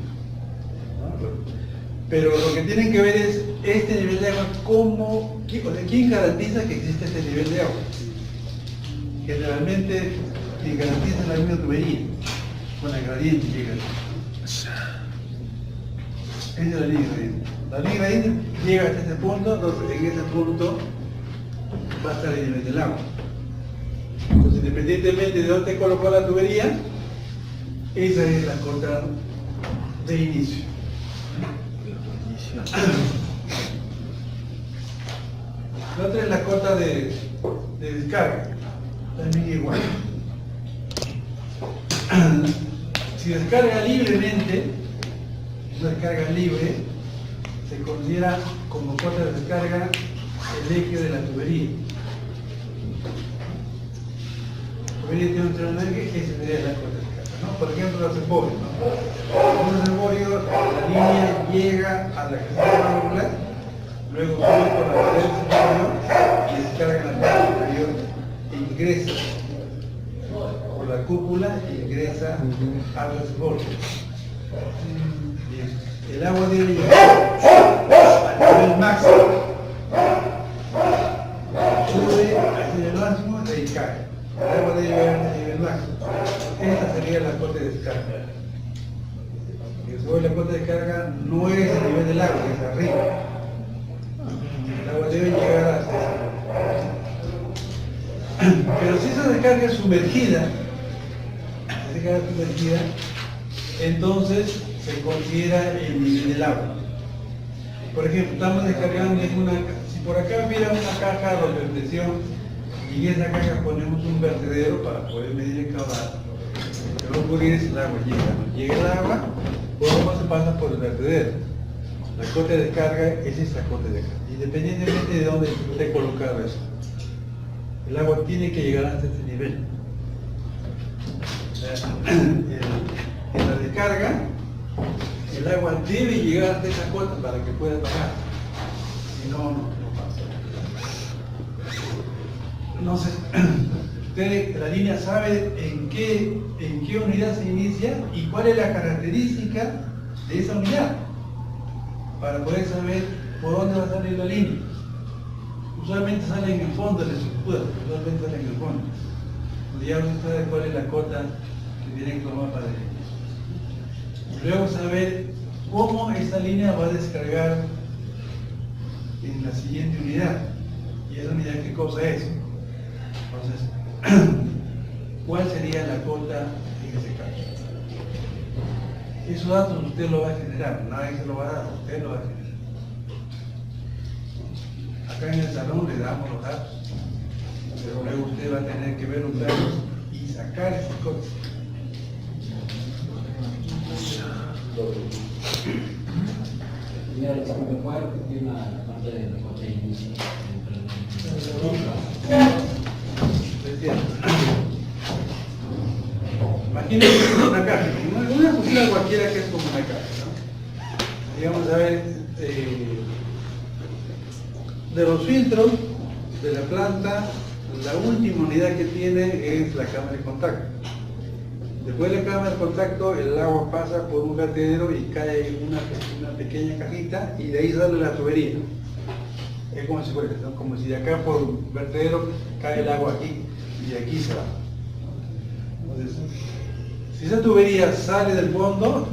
Pero lo que tienen que ver es este nivel de agua, ¿quién garantiza que existe este nivel de agua? Generalmente, quien garantiza la misma tubería, con el gradiente llega. Esa es la línea gradiente. La línea gradiente llega hasta este punto, entonces en ese punto va a estar el nivel del agua. Entonces, independientemente de dónde colocó la tubería, esa es la cota de inicio. La otra es la cota de descarga, también igual. Si descarga libremente, una descarga libre, se considera como cota de descarga el eje de la tubería. Tiene un eje, ese sería la cota de descarga, ¿no? Por ejemplo, los reservorios, ¿no? Un reservorio, la línea llega a la casilla regular, luego sube por la pared del reservorio y descarga en la parte superior e ingresa por la cúpula e ingresa al reservorio. Bien. El agua debe llegar al nivel máximo, sube al nivel máximo y cae. El agua debe llegar al nivel máximo. Esta sería la cota de descarga. Después la cota de descarga no es el nivel del agua, es arriba. El agua debe llegar hasta ese. Pero si esa descarga es sumergida, entonces se considera el nivel del agua. Por ejemplo, estamos descargando en una, si por acá hubiera una caja de presión y en esa caja ponemos un vertedero para poder medir el caudal, lo que va a ocurrir es el agua llega el agua, luego se pasa por el vertedero. La cota de descarga es esta cota de descarga, independientemente de dónde esté colocado eso. El agua tiene que llegar hasta este nivel. En la descarga, el agua debe llegar hasta esa cota para que pueda bajar. Si no, no pasa. usted, la línea sabe en qué unidad se inicia y cuál es la característica de esa unidad, para poder saber por dónde va a salir la línea. Usualmente sale en el fondo de la estructura, usualmente sale en el fondo. Ya usted sabe cuál es la cota que tiene que tomar para línea. Luego saber cómo esa línea va a descargar en la siguiente unidad. ¿Y esa unidad qué cosa es? Entonces, ¿cuál sería la cota en ese caso? Esos datos usted lo va a generar, nadie se lo va a dar, usted lo va a generar. Acá en el salón le damos los datos, pero luego usted va a tener que ver los datos y sacar esas cosas.
Mira, el examen de cuerpo tiene la parte de la cota de inicio.
Imagínense que es una caja, una cosita cualquiera que es como una caja, ¿no? Digamos, a ver, de los filtros de la planta, la última unidad que tiene es la cámara de contacto. Después de la cámara de contacto, el agua pasa por un vertedero y cae en una pequeña cajita y de ahí sale la tubería. Es como si fuera, ¿no? Como si de acá por vertedero cae el agua aquí y de aquí se va. Entonces, si esa tubería sale del fondo,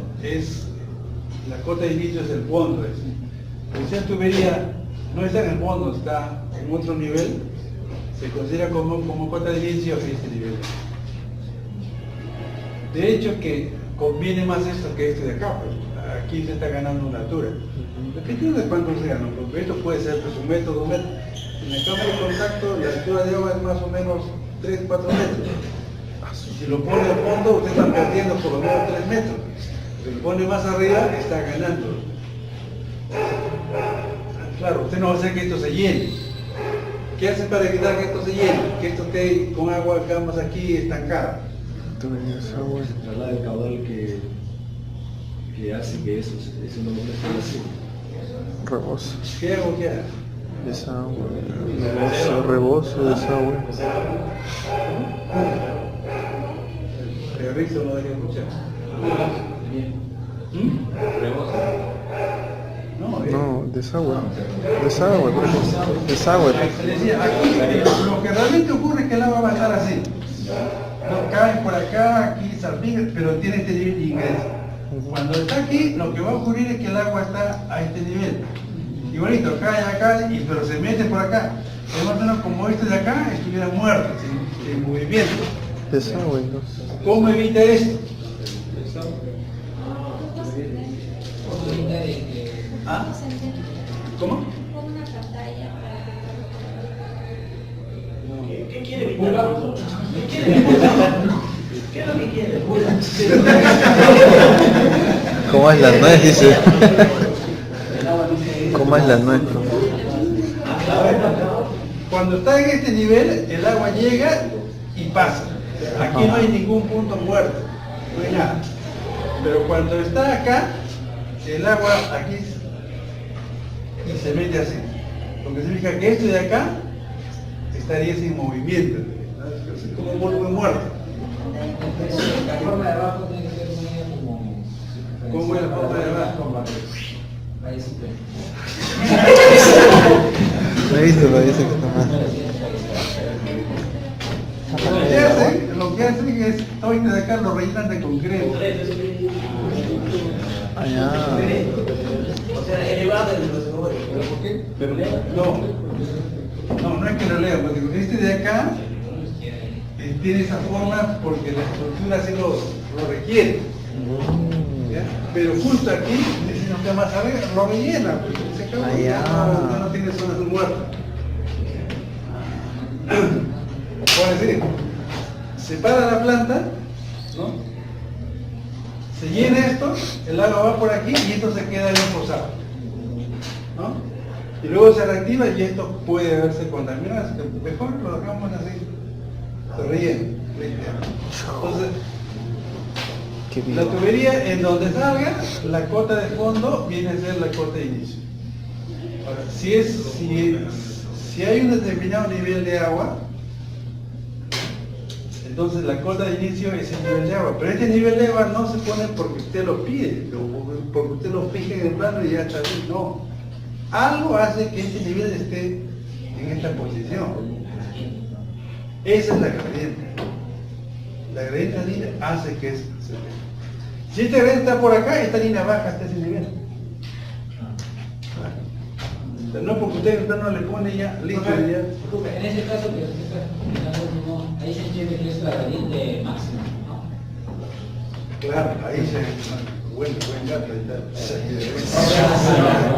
la cota de inicio es el fondo. Si esa tubería no está en el fondo, está en otro nivel, se considera como cota de inicio este nivel. De hecho que conviene más esto que este de acá, pues. Aquí se está ganando una altura. Dependiendo de cuánto sea, ¿no? Porque esto puede ser pues, 1 metro, 2 metros. En la cámara de contacto la altura de agua es más o menos 3, 4 metros. Si lo pone al fondo, usted está perdiendo por lo menos 3 metros. Si lo pone más arriba, está ganando. Claro, usted no va a hacer que esto se llene. ¿Qué hace para evitar que esto se llene? Que esto esté con agua acá más aquí estancada.
Traslada el caudal que hace que eso no esté así.
Rebozo.
¿Qué hago? ¿Qué hago?
Desagüe. Rebozo, desagüe.
Reviso, no deje de escuchar.
No, desagüe. Desagüe, por ejemplo. Desagüe.
Decía, aquí, lo que realmente ocurre es que el agua va a estar así. No cae por acá, aquí salpica, pero tiene este nivel de ingreso. Cuando está aquí, lo que va a ocurrir es que el agua está a este nivel. Igualito, cae acá, pero se mete por acá. Es más o menos como este de acá estuviera muerto, sin movimiento.
Desagüe, entonces.
¿Cómo evita esto? ¿Ah? ¿Cómo?
¿Qué quiere evitar? ¿Qué quiere evitar? ¿Qué es lo que quiere?
¿Cómo es la nuez? Dice. ¿Cómo es la nuez?
Cuando está en este nivel, el agua llega y pasa. Aquí no hay ningún punto muerto, no hay nada. Pero cuando está acá, el agua aquí y se mete así. Lo que significa que esto de acá estaría sin movimiento, es como un volumen muerto.
La forma de abajo tiene que ser unida como...
¿Cómo es la forma de abajo?
Ahí sí.
Me he visto, pero dice que está mal.
Lo que hacen es, ahorita de acá lo rellenan de concreto.
Allá.
O sea, elevado el reservorio. ¿Pero por qué?
Pero no es que lo lea, porque este de acá tiene esa forma porque la estructura así lo requiere. ¿Ya? Pero justo aquí, si no está más arriba, lo rellena, porque ese campo ya no tiene zonas muertas. Por decir, separa la planta, ¿no? Se llena esto, el agua va por aquí y esto se queda bien posado, ¿no? Y luego se reactiva y esto puede haberse contaminado, así que mejor lo dejamos así, se rellena. Entonces, la tubería en donde salga, la cota de fondo viene a ser la cota de inicio. Ahora, si hay un determinado nivel de agua, Entonces la cota de inicio es el nivel de agua, pero este nivel de agua no se pone porque usted lo pide, o porque usted lo fija en el plano y ya está bien, no. Algo hace que este nivel esté en esta posición. Esa es la gradiente. La gradiente línea hace que se vea. Si esta gradiente está por acá, esta línea baja hasta ese nivel. O sea, no porque usted en el plano le pone ya, listo, ya.
En ese caso que usted está explicando, ahí se entiende que es la gradiente máxima, ¿no?
Claro, ahí se... Buen gato, ahí está.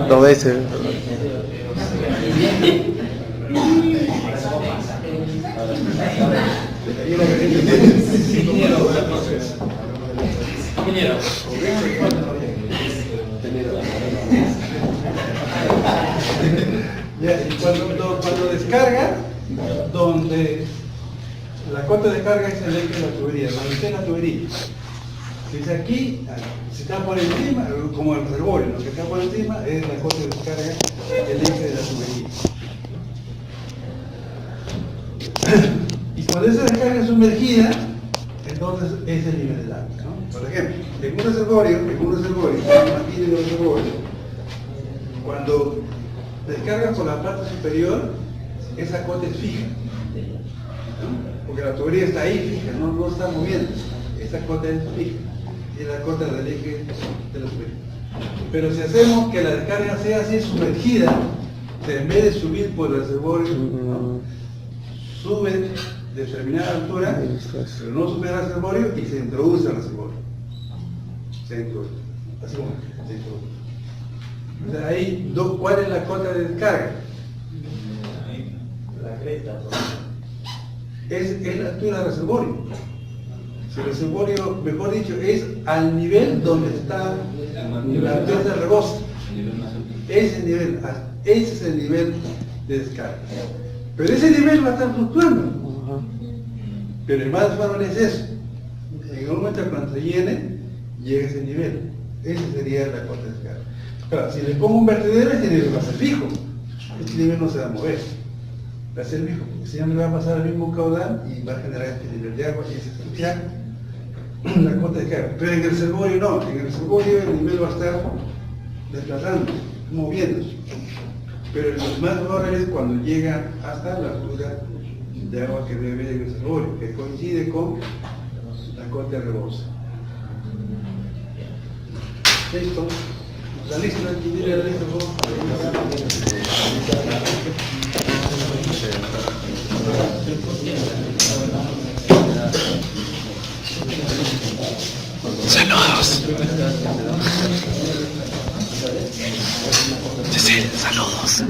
Dos veces.
Ahí la gradiente.
Ingeniero.
Ya, y cuando descarga, donde la cota de descarga es el eje de la tubería, donde está la tubería. Si es aquí, si está por encima, como el reservorio, lo que está por encima es la cota de descarga, el eje de la tubería. Y cuando esa descarga es sumergida, entonces es el nivel del agua, ¿no? Por ejemplo, en un reservorio, imaginen un reservorio, cuando descarga por la parte superior, esa cota es fija, ¿no? Porque la tubería está ahí fija, no está moviendo, esa cota es fija, y es la cota del eje de la tubería. Pero si hacemos que la descarga sea así sumergida, en vez de subir por el reservorio, ¿no? Sube de determinada altura, pero no supera el reservorio y se introduce al reservorio. Se introduce, así como se introduce. O sea, ahí, ¿cuál es la cota de descarga?
La cresta, ¿no?
Es la altura del reservorio. Si el reservorio, mejor dicho, es al nivel donde está la altura del reboste. Ese nivel, ese es el nivel de descarga. Pero ese nivel va a estar fluctuando. Pero el más probable es eso. En un momento cuando se llene, llega a ese nivel. Ese sería la cota de descarga. Claro, si le pongo un vertedero, este nivel va a ser fijo. Este nivel no se va a mover. Va a ser fijo, porque siempre va a pasar el mismo caudal y va a generar este nivel de agua y ese es la cota de descarga. Pero en el reservorio no. En el reservorio el nivel va a estar desplazando, moviéndose. Pero lo más probable es cuando llega hasta la altura de agua que debe en el reservorio, que coincide con la cota de reboste. ¿Listo? ¿La lista? ¿Quién tiene la lista?
Saludos. Sí, saludos.